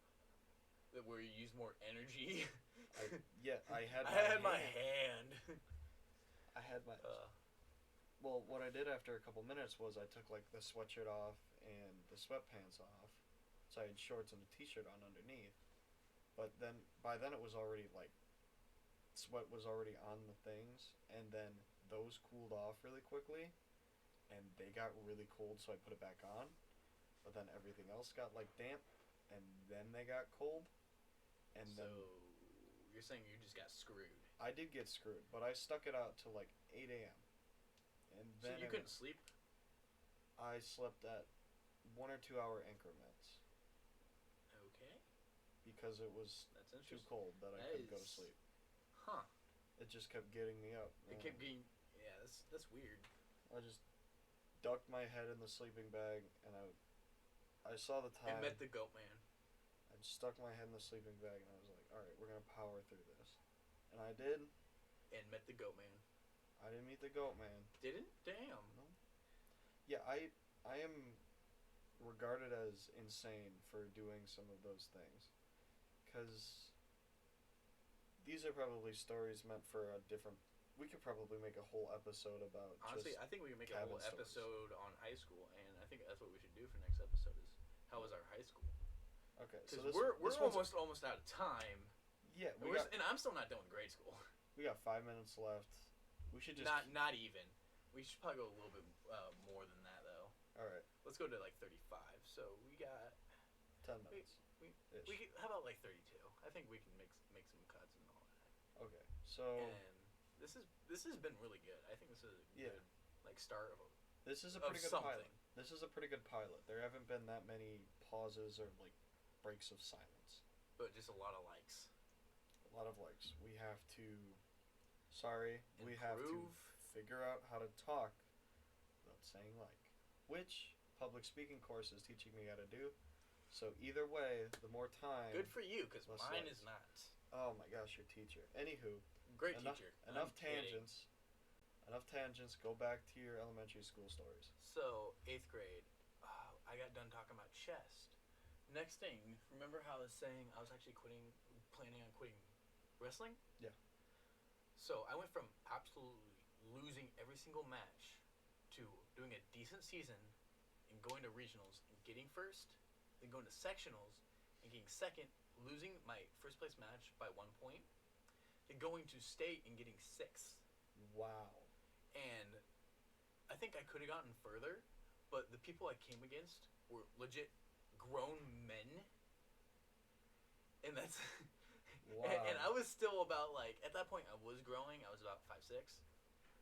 where you use more energy? I had. I had my hand. I had my. Well, what I did after a couple minutes was I took like the sweatshirt off and the sweatpants off, so I had shorts and a t-shirt on underneath. But then by then it was already like sweat was already on the things, and then those cooled off really quickly, and they got really cold, so I put it back on. But then everything else got like damp, and then they got cold, and So then you're saying you just got screwed. I did get screwed, but I stuck it out to like 8 a.m. And So then you couldn't sleep? I slept at 1 or 2 hour increments Okay. because it was That's too interesting. cold that I couldn't go to sleep. Huh. It just kept getting me up. It kept getting. Yeah, that's weird. I just ducked my head in the sleeping bag, and I saw the time. And met the goat man. I just stuck my head in the sleeping bag, and I was like, all right, we're gonna power through this, and I did. And met the goat man. I didn't meet the goat man. Didn't? Damn. No. Yeah, I am regarded as insane for doing some of those things, because these are probably stories meant for a different. We could probably make a whole episode about. Honestly, just I think we can make a cabin whole stories. episode on high school, and I think that's what we should do for next episode is how was our high school? Okay, so Because this we're this one's- almost out of time. Yeah, And I'm still not done with grade school. we got 5 minutes left. We should just Not even. We should probably go a little bit more than that though. all right. Let's go to like 35. So we got 10 minutes. we could, how about like 32? I think we can make some cuts and all that. Okay, so And this has been really good. I think this is a Yeah. good like start of this is a of pretty good something. pilot. This is a pretty good pilot. There haven't been that many pauses or like breaks of silence. but just a lot of likes. A lot of likes. We have to. Sorry, we have to Improve. figure out how to talk without saying like, which public speaking course is teaching me how to do. So either way, the more time. Good for you, because less mine likes. is not. Oh my gosh, your teacher. Anywho, Great enough, teacher. enough I'm kidding. tangents. Enough tangents. Go back to your elementary school stories. So 8th grade, I got done talking about chest. Next thing, remember how I was saying I was actually planning on quitting wrestling? Yeah. So I went from absolutely losing every single match to doing a decent season and going to regionals and getting first, then going to sectionals and getting second, losing my first place match by 1 point, then going to state and getting sixth. Wow. And I think I could have gotten further, but the people I came against were legit grown men. And that's Wow. and I was still about like at that point I was growing, I was about 5'6".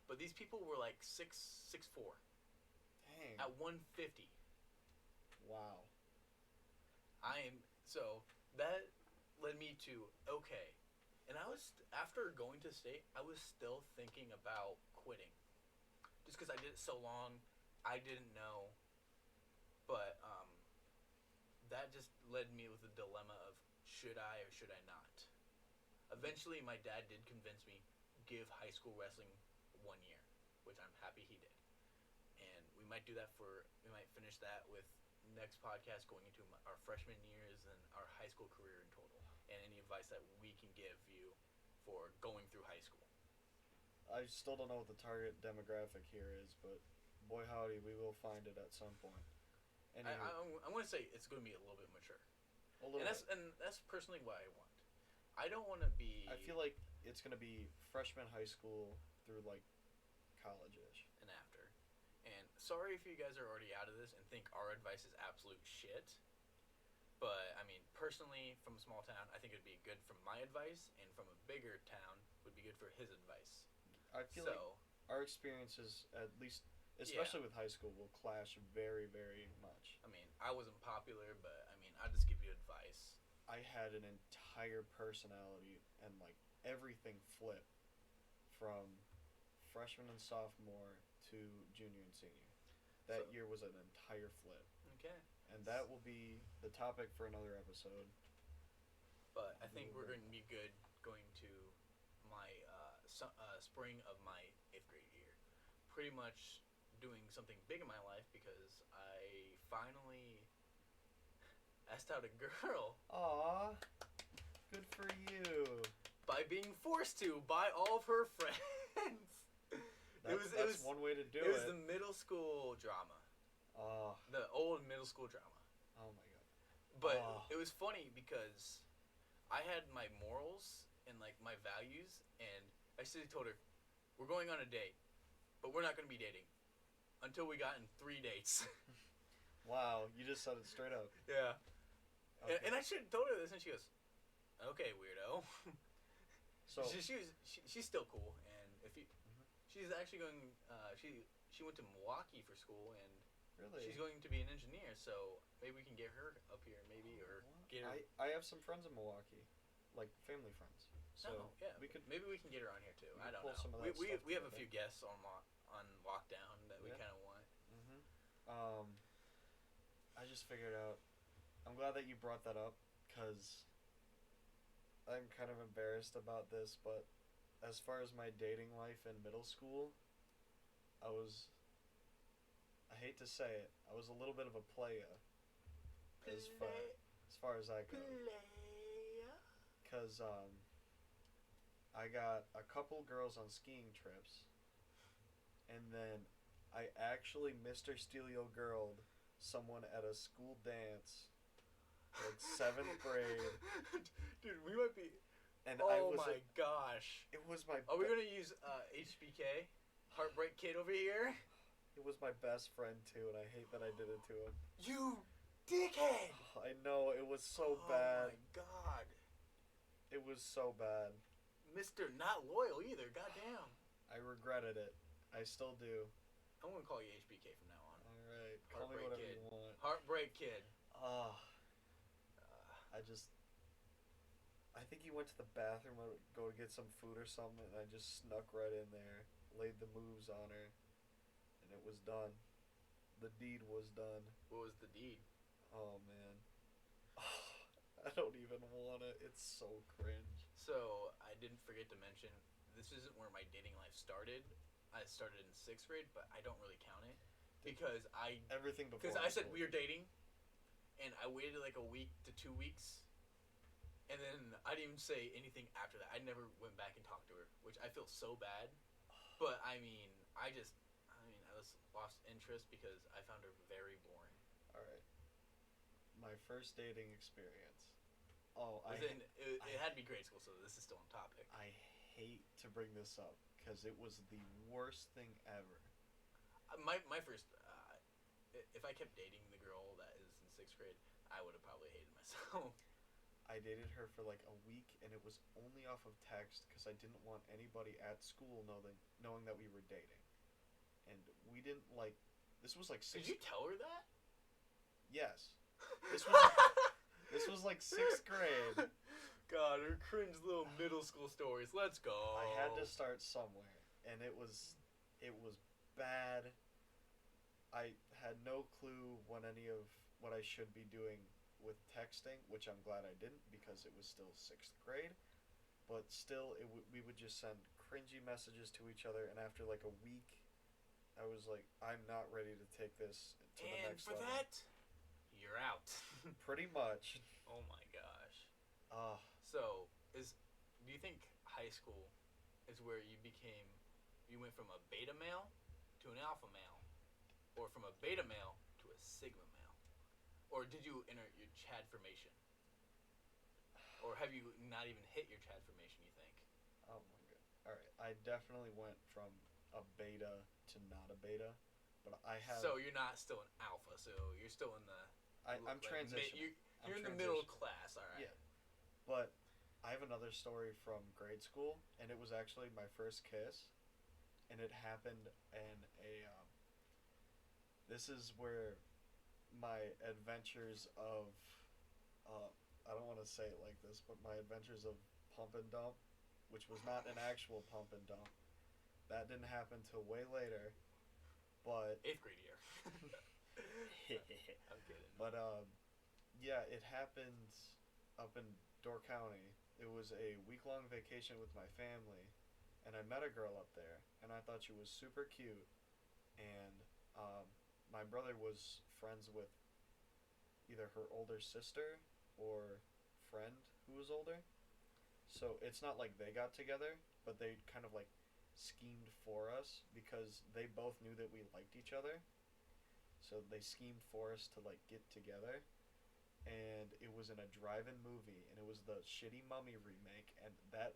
But these people were like 6'4" Dang. at 150. Wow. So that led me to okay. And I was after going to state, I was still thinking about quitting. Just cuz I did it so long, I didn't know. But that just led me with the dilemma of should I or should I not? Eventually, my dad did convince me give high school wrestling 1 year, which I'm happy he did. And we might do that we might finish that with next podcast going into our freshman years and our high school career in total, and any advice that we can give you for going through high school. I still don't know what the target demographic here is, but boy howdy, we will find it at some point. I'm going to say it's going to be a little bit mature. A little bit. And that's personally what I want. I don't want to be... I feel like it's going to be freshman high school through, like, college-ish. And after. And sorry if you guys are already out of this and think our advice is absolute shit. But, I mean, personally, from a small town, I think it would be good from my advice, and from a bigger town, would be good for his advice. I feel like our experiences, at least, especially with high school, will clash very, very much. I mean, I wasn't popular, but, I mean, I'll just give you advice. I had an entire personality and, like, everything flip from freshman and sophomore to junior and senior. That year was an entire flip. Okay. And that will be the topic for another episode. But I think we're going to be good going to my spring of my 8th grade year. Pretty much doing something big in my life because I finally asked out a girl. Aww. Good for you. By being forced to by all of her friends. That's one way to do it. It was the middle school drama. The old middle school drama. Oh my god. But it was funny because I had my morals and like my values, and I simply told her, we're going on a date, but we're not going to be dating until we got in 3 dates. Wow, you just said it straight up. Yeah. Okay. And I should have told her this, and she goes, okay, weirdo. So she's still cool, and she's actually going, she went to Milwaukee for school, and really? she's going to be an engineer, so maybe we can get her up here, maybe, or get her. I have some friends in Milwaukee, like family friends. So yeah, maybe we can get her on here too. I don't know. We have a few guests on lockdown that we kind of want. I just figured out. I'm glad that you brought that up because I'm kind of embarrassed about this, but as far as my dating life in middle school, I hate to say it, I was a little bit of a playa as far as I go. Because I got a couple girls on skiing trips, and then I actually Mr. Steelio girled someone at a school dance, like 7th grade. Dude, we might be. And my gosh! It was my. Are we gonna use HBK, Heartbreak Kid over here? It was my best friend too, and I hate that I did it to him. You dickhead! I know, it was so bad. Oh my god! It was so bad. Mr. Not Loyal either. Goddamn. I regretted it. I still do. I'm gonna call you HBK from now on. All right, call me whatever you want. Heartbreak Kid. I think he went to the bathroom to go get some food or something, and I just snuck right in there, laid the moves on her, and it was done. The deed was done. What was the deed? Oh man. I don't even want to. It's so cringe. So, I didn't forget to mention, this isn't where my dating life started. I started in 6th grade, but I don't really count it. Because Everything before. Because I said we were dating, and I waited like a week to 2 weeks, and then I didn't even say anything after that. I never went back and talked to her, which I feel so bad. But, I just lost interest because I found her very boring. Alright. My first dating experience. It had to be grade school, so this is still on topic. I hate to bring this up because it was the worst thing ever. My first, if I kept dating the girl that is in 6th grade, I would have probably hated myself. I dated her for like a week, and it was only off of text because I didn't want anybody at school knowing that we were dating. And we didn't like. This was like 6th. Did you tell her that? Yes. This was like 6th grade. God, her cringe little middle school stories. Let's go. I had to start somewhere, and it was bad. I had no clue what I should be doing with texting, which I'm glad I didn't because it was still 6th grade. but still, we would just send cringy messages to each other, and after like a week, I was like, I'm not ready to take this to the And next for level. that, you're out. Pretty much. Oh my gosh. Ah, So, do you think high school is where you went from a beta male to an alpha male, or from a beta male to a sigma male, or did you enter your Chad formation, or have you not even hit your Chad formation? You think? oh my god. All right, I definitely went from a beta to not a beta, but I have. So you're not still an alpha. So you're still in the. I'm like, transitioning. You're in the middle class. All right. Yeah. But I have another story from grade school, and it was actually my first kiss, and it happened in a. This is where my adventures of. I don't want to say it like this, but my adventures of pump and dump, which was not an actual pump and dump, that didn't happen till way later, but. 8th grade year. I'm kidding. But yeah, it happened up in Door County. It was a week-long vacation with my family, and I met a girl up there, and I thought she was super cute, and my brother was friends with either her older sister or friend who was older. So it's not like they got together, but they kind of like schemed for us because they both knew that we liked each other. So they schemed for us to like get together, and it was in a drive-in movie, and it was the shitty Mummy remake, and that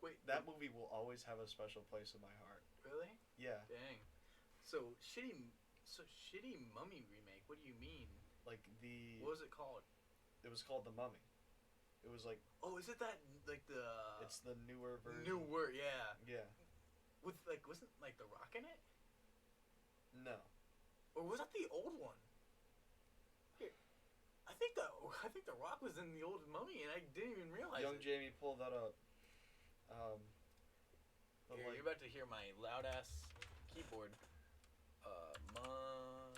movie will always have a special place in my heart. Really? Yeah, Dang. So shitty Mummy remake. What do you mean? like What was it called? it was called The Mummy. It was like Oh, is it that like the? it's the newer version. New word, yeah. Yeah. With like, wasn't like The Rock in it? No. Or was that the old one? Here, I think the Rock was in the old Mummy, and I didn't even realize Young it. Jamie, pull that up. But Here, like, you're about to hear my loud ass keyboard.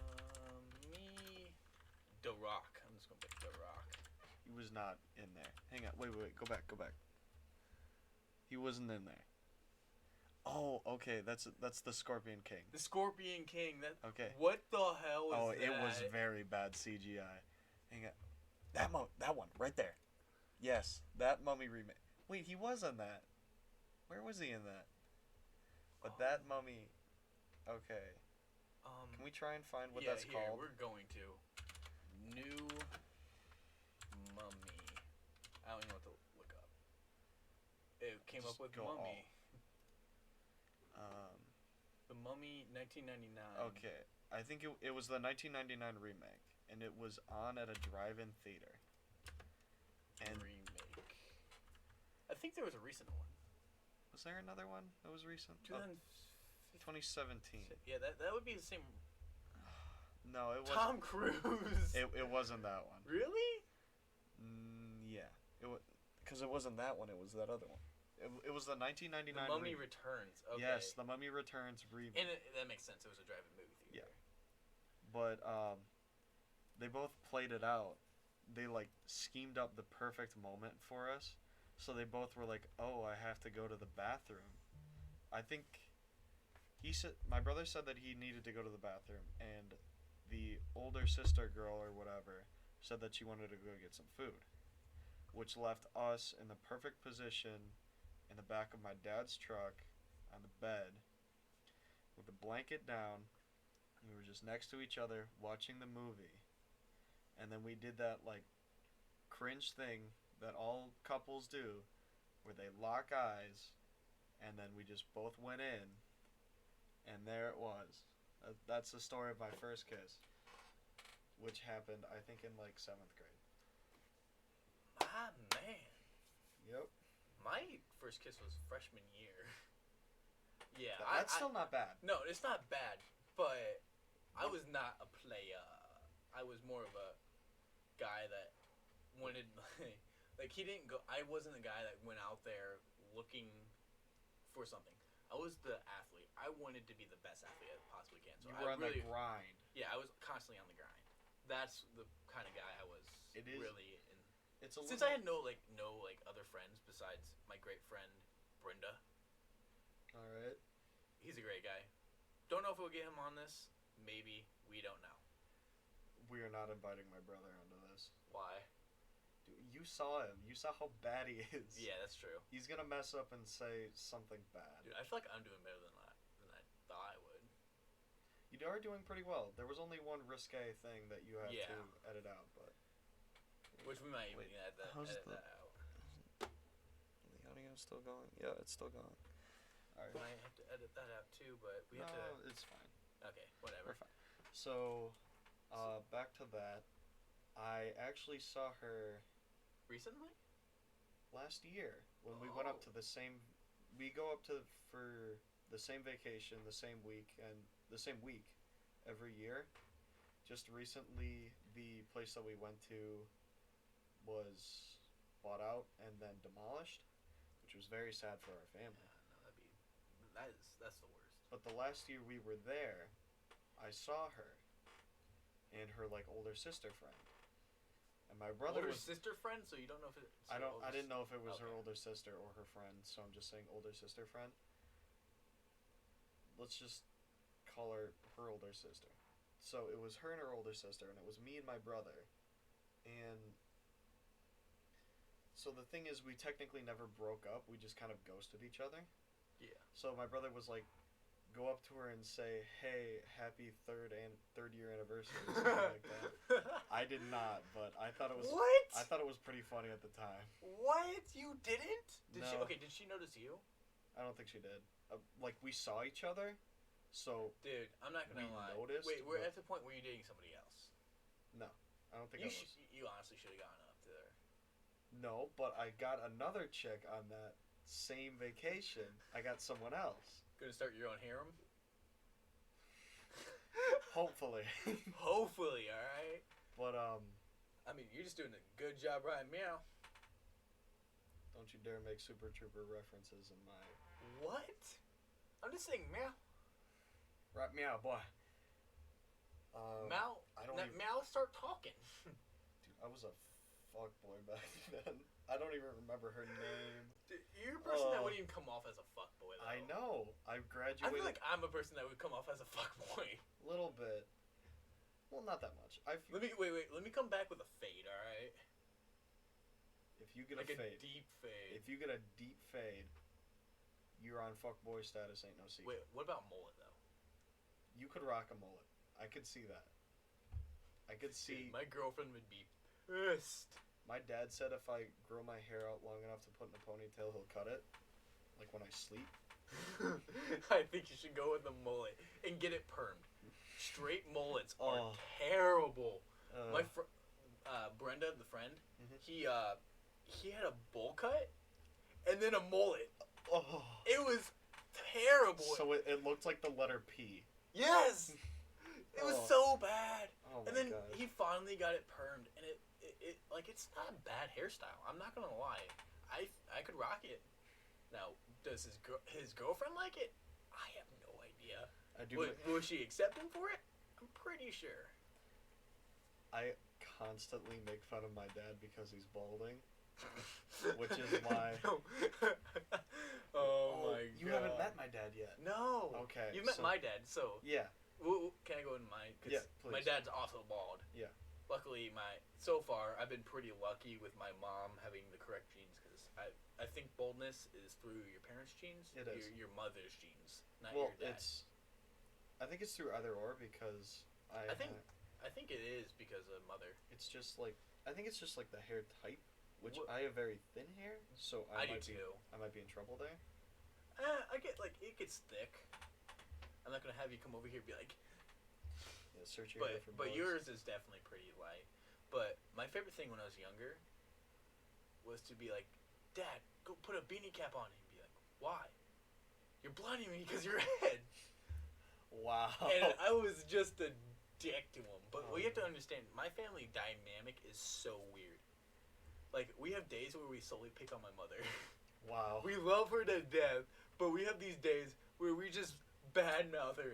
Mummy, The Rock. I'm just gonna put The Rock. He was not in there. Hang on. Wait. Go back. He wasn't in there. Oh, okay. That's the Scorpion King. The Scorpion King. That. Okay. What the hell is that? It was very bad CGI. Hang on. That one right there. Yes, that Mummy remake. Wait, he was in that. Where was he in that? But that Mummy. Okay. Can we try and find what that's called? We're going to. New Mummy. I don't even know what to look up. It came Just up with go Mummy. Um. The Mummy, 1999. Okay. I think it was the 1999 remake, and it was on at a drive-in theater. And Remake. I think there was a recent one. was there another one that was recent? 2017. Yeah, that would be the same. No, it wasn't. Tom Cruise. It wasn't that one. Really? Yeah. It was because it wasn't that one. It was that other one. It was the 1999. The Mummy Returns. Okay. Yes, the Mummy Returns remake. And that makes sense. It was a drive-in movie theater. Yeah. But they both played it out. They like schemed up the perfect moment for us. So they both were like, "Oh, I have to go to the bathroom." I think my brother said that he needed to go to the bathroom, and the older sister girl or whatever said that she wanted to go get some food, which left us in the perfect position in the back of my dad's truck on the bed with the blanket down. We were just next to each other watching the movie, and then we did that like cringe thing that all couples do where they lock eyes, and then we just both went in, and there it was. That's the story of my first kiss, which happened I think in like 7th grade. My man. Yep. My first kiss was freshman year. Yeah, That's still not bad. No, it's not bad, but I was not a player. I was more of a guy that wanted like he didn't go. I wasn't the guy that went out there looking for something. I was the athlete. I wanted to be the best athlete I possibly can. So You were I on really, the grind. Yeah, I was constantly on the grind. That's the kind of guy I was. It is- really. It's a Since little, I had no other friends besides my great friend Brenda. All right. He's a great guy. Don't know if we'll get him on this. Maybe. We don't know. We are not inviting my brother onto this. Why? Dude, you saw him. You saw how bad he is. Yeah, that's true. He's gonna mess up and say something bad. Dude, I feel like I'm doing better than I thought I would. You are doing pretty well. There was only one risque thing that you had Yeah. to edit out, but Which we might even Wait, edit that how's the- out. The audio still going? Yeah, it's still going. All right. Might have to edit that out too, but we No, have to. it's fine. Okay, whatever. We're fine. So, back to that. I actually saw her Recently? last year when we went up Oh. to the same. We go up to for the same vacation, the same week, and the same week every year. Just recently, the place that we went to was bought out and then demolished, which was very sad for our family. No, that's the worst. But the last year we were there, I saw her and her like older sister friend. And my brother Older was sister friend, so you don't know if it's. I didn't know if it was her Okay. older sister or her friend, so I'm just saying older sister friend. Let's just call her older sister. So it was her and her older sister, and it was me and my brother. And so the thing is, we technically never broke up. We just kind of ghosted each other. Yeah. So my brother was like, go up to her and say, "Hey, happy third year anniversary," or something like that. I did not, but I thought it was. What? I thought it was pretty funny at the time. What? You didn't? Did she? No. Okay. Did she notice you? I don't think she did. Like we saw each other, so Dude, I'm not gonna We lie. noticed, Wait, we're but- at the point where you're dating somebody else. I don't think You I was. you honestly should have gone up to her. No, but I got another chick on that same vacation. I got someone else. Gonna start your own harem? Hopefully. Hopefully, all right. But I mean, you're just doing a good job, right? Meow. don't you dare make Super Trooper references in my What? I'm just saying, meow. right meow boy. Meow. I don't Now, even- meow. Start talking. Dude, I was a fuck boy back then. I don't even remember her name. Dude, you're a person that Oh. wouldn't even come off as a fuckboy, though. I know. I I graduated feel like I'm a person that would come off as a fuckboy. a little bit. Well, not that much. Let me wait. Let me come back with a fade, all right? if you get Like a a fade, deep fade. if you get a deep fade, you're on fuckboy status. Ain't no secret. Wait, what about mullet though? You could rock a mullet. I could see that. I could see. Dude, my girlfriend would be pissed. My dad said if I grow my hair out long enough to put in a ponytail, he'll cut it. Like when I sleep. I think you should go with the mullet and get it permed. Straight mullets are Oh. terrible. Uh, Brenda, the friend, Mhm. he had a bowl cut and then a mullet. oh. It was terrible. So it looked like the letter P. Yes, it was Oh. so bad. Oh my And then gosh. he finally got it permed, and it like it's not a bad hairstyle. I'm not gonna lie, I could rock it. Now, does his girlfriend like it? I have no idea. I do. Will she accept him for it? I'm pretty sure. I constantly make fun of my dad because he's balding. Which is why- No. oh my god. You haven't met my dad yet. No. Okay, You met so- my dad, so Yeah. can I go into mine? 'Cause Yeah, my please. dad's also bald. Yeah. Luckily, so far I've been pretty lucky with my mom having the correct genes because I think baldness is through your parents' genes. It is. Your mother's genes, not Well, your dad. I think it's through either or because I think it is because of mother. it's just like I think it's just like the hair type, which What- I have very thin hair, so I do might be too. I might be in trouble there. I get like it gets thick. I'm not gonna have you come over here and be like, Yeah, search your hair for but bugs. yours is definitely pretty light. But my favorite thing when I was younger was to be like, Dad, go put a beanie cap on, and be like, why? You're blinding me because your head. Wow. And I was just a dick to him. But what you have to Oh. understand, my family dynamic is so weird. Like, we have days where we solely pick on my mother. Wow. We love her to death, but we have these days where we just badmouth her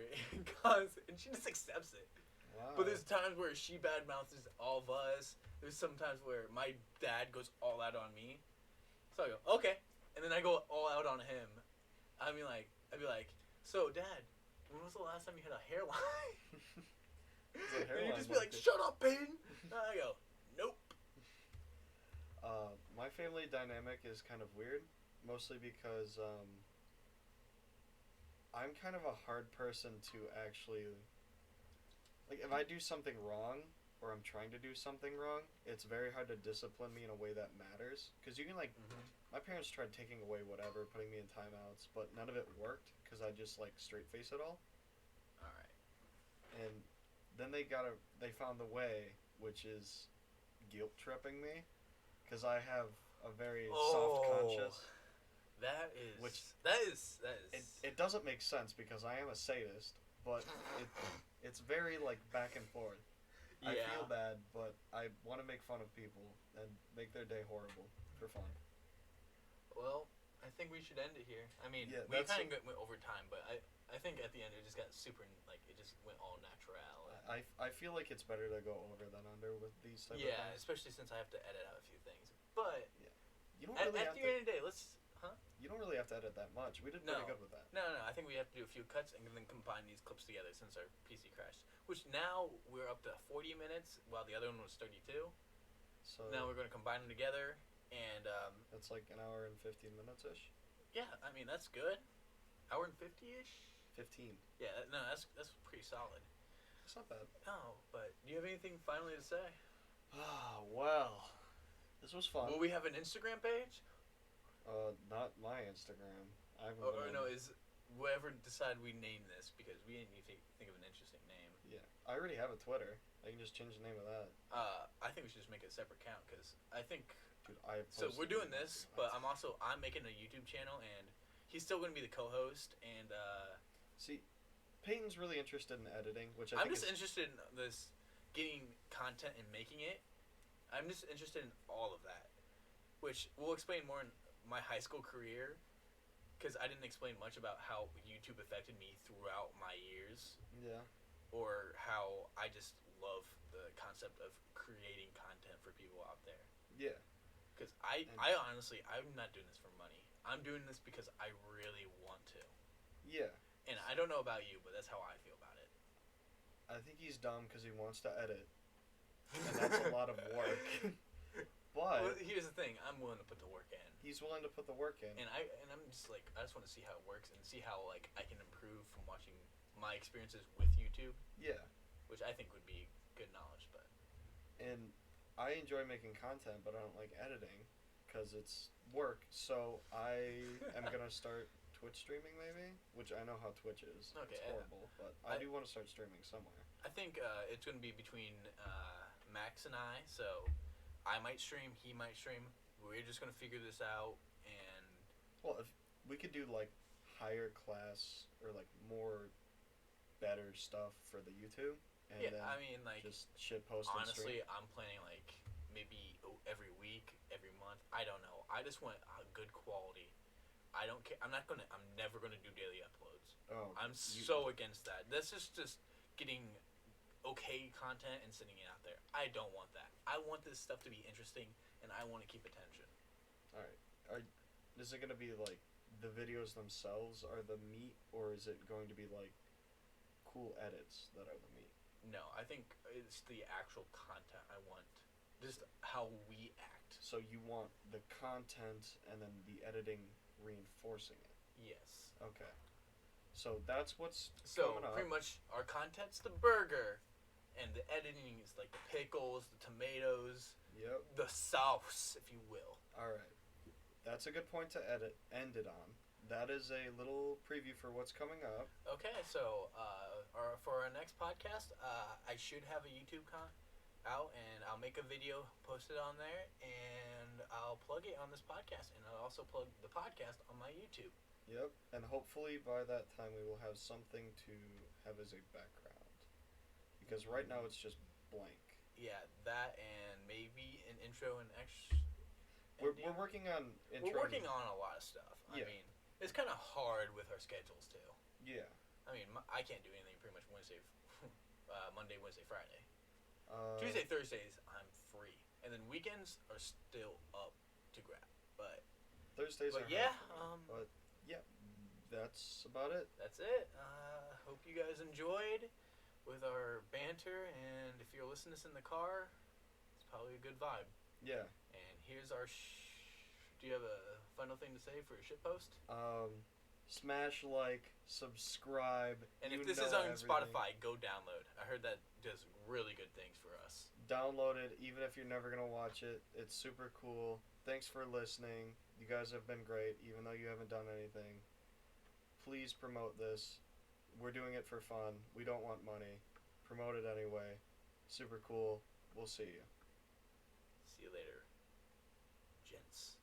and she just accepts it. Wow. But there's times where she badmouths all of us. There's some times where my dad goes all out on me. So I go, okay, And then I go all out on him. I'd be like, so Dad, when was the last time you had a hairline? The And hairline he'd just be one like, thing. shut up, Peyton. And I go, nope. My family dynamic is kind of weird, mostly because I'm kind of a hard person to actually like. If I do something wrong or I'm trying to do something wrong, it's very hard to discipline me in a way that matters. Because you can like, my parents tried taking away whatever, putting me in timeouts, but none of it worked because I just like straight face it all. All right. And then they found the way, which is guilt tripping me, because I have a very soft conscience. That is. It doesn't make sense because I am a sadist, but it's very like back and forth. I Yeah. feel bad, but I want to make fun of people and make their day horrible for fun. Well, I think we should end it here. I mean, Yeah, we that's kind of went over time, but I think at the end it just got super, like, it just went all natural. I feel like it's better to go over than under with these type of Yeah, things. especially since I have to edit out a few things. But You don't at really the have end of the day, you don't really have to edit that much. We did pretty No. good with that. No, I think we have to do a few cuts and then combine these clips together since our PC crashed. Which now we're up to 40 minutes, while the other one was 32. So Now we're going to combine them together, and that's like an hour and 15 minutes ish. yeah, I mean that's good. Hour and 50-ish. 15. Yeah, no, that's pretty solid. It's not bad. No, but do you have anything finally to say? Ah, well, this was fun. Will we have an Instagram page? Not my Instagram. I haven't. Or been no, on- is whoever decide we name this because we didn't even think of an interesting name. Yeah, I already have a Twitter. I can just change the name of that. I think we should just make it a separate account because I think Dude, I have so. We're posted doing this, but I'm making a YouTube channel and he's still going to be the co-host and See, Peyton's really interested in editing, which I'm think just is interested in this getting content and making it. I'm just interested in all of that, which we'll explain more in my high school career because I didn't explain much about how YouTube affected me throughout my years. yeah. Or how I just love the concept of creating content for people out there. Yeah. Because And- I honestly, I'm not doing this for money. I'm doing this because I really want to. Yeah. And I don't know about you, but that's how I feel about it. I think he's dumb because he wants to edit, and that's a lot of work. Well, But here's the thing: I'm willing to put the work in, he's willing to put the work in. and I'm just like, I just want to see how it works and see how like I can improve from watching my experiences with YouTube, Yeah. which I think would be good knowledge. But And I enjoy making content, but I don't like editing because it's work. So I am gonna start Twitch streaming maybe, which I know how Twitch is. Okay, It's yeah. horrible, but I I- do want to start streaming somewhere. I think it's going to be between Max and I. So I might stream, he might stream. We're just going to figure this out. And Well, if we could do like higher class or like more better stuff for the YouTube, and yeah, then I mean, like, just shit post and stream. honestly, I'm planning like maybe every week, every month. I don't know. I just want good quality. I don't care. I'm never gonna do daily uploads. Oh, I'm so against that. This is just getting okay content and sending it out there. I don't want that. I want this stuff to be interesting, and I want to keep attention. all right. Is it gonna be like the videos themselves are the meat, or is it going to be like cool edits that are the meat? No, I think it's the actual content I want. Just how we act. So you want the content and then the editing reinforcing it. Yes. Okay. So that's what's So coming up. pretty much our content's the burger, and the editing is like the pickles, the tomatoes, Yep. the sauce, if you will. All right. That's a good point to end it on. That is a little preview for what's coming up. Okay, so for our next podcast, I should have a YouTube out, and I'll make a video, post it on there, and I'll plug it on this podcast, and I'll also plug the podcast on my YouTube. Yep. And hopefully by that time we will have something to have as a background. Because right now it's just blank. Yeah, that and maybe an intro and We're working on intro. We're working on a lot of stuff. Yeah. I mean, it's kind of hard with our schedules too. Yeah. I mean, I can't do anything pretty much Monday, Wednesday, Friday. Tuesday, Thursdays, I'm free, and then weekends are still up to grab. But Thursdays But are yeah, hard for me. But yeah, that's about it. that's it. Hope you guys enjoyed with our banter, and if you're listening to this in the car, it's probably a good vibe. Yeah. And here's our. Do you have a final thing to say for your shitpost? Smash like, subscribe. And you if this know is on everything. Spotify, go download. I heard that does really good things for us. Download it, even if you're never gonna watch it. It's super cool. Thanks for listening. You guys have been great, even though you haven't done anything. Please promote this. We're doing it for fun. We don't want money. Promote it anyway. Super cool. We'll see you. See you later, gents.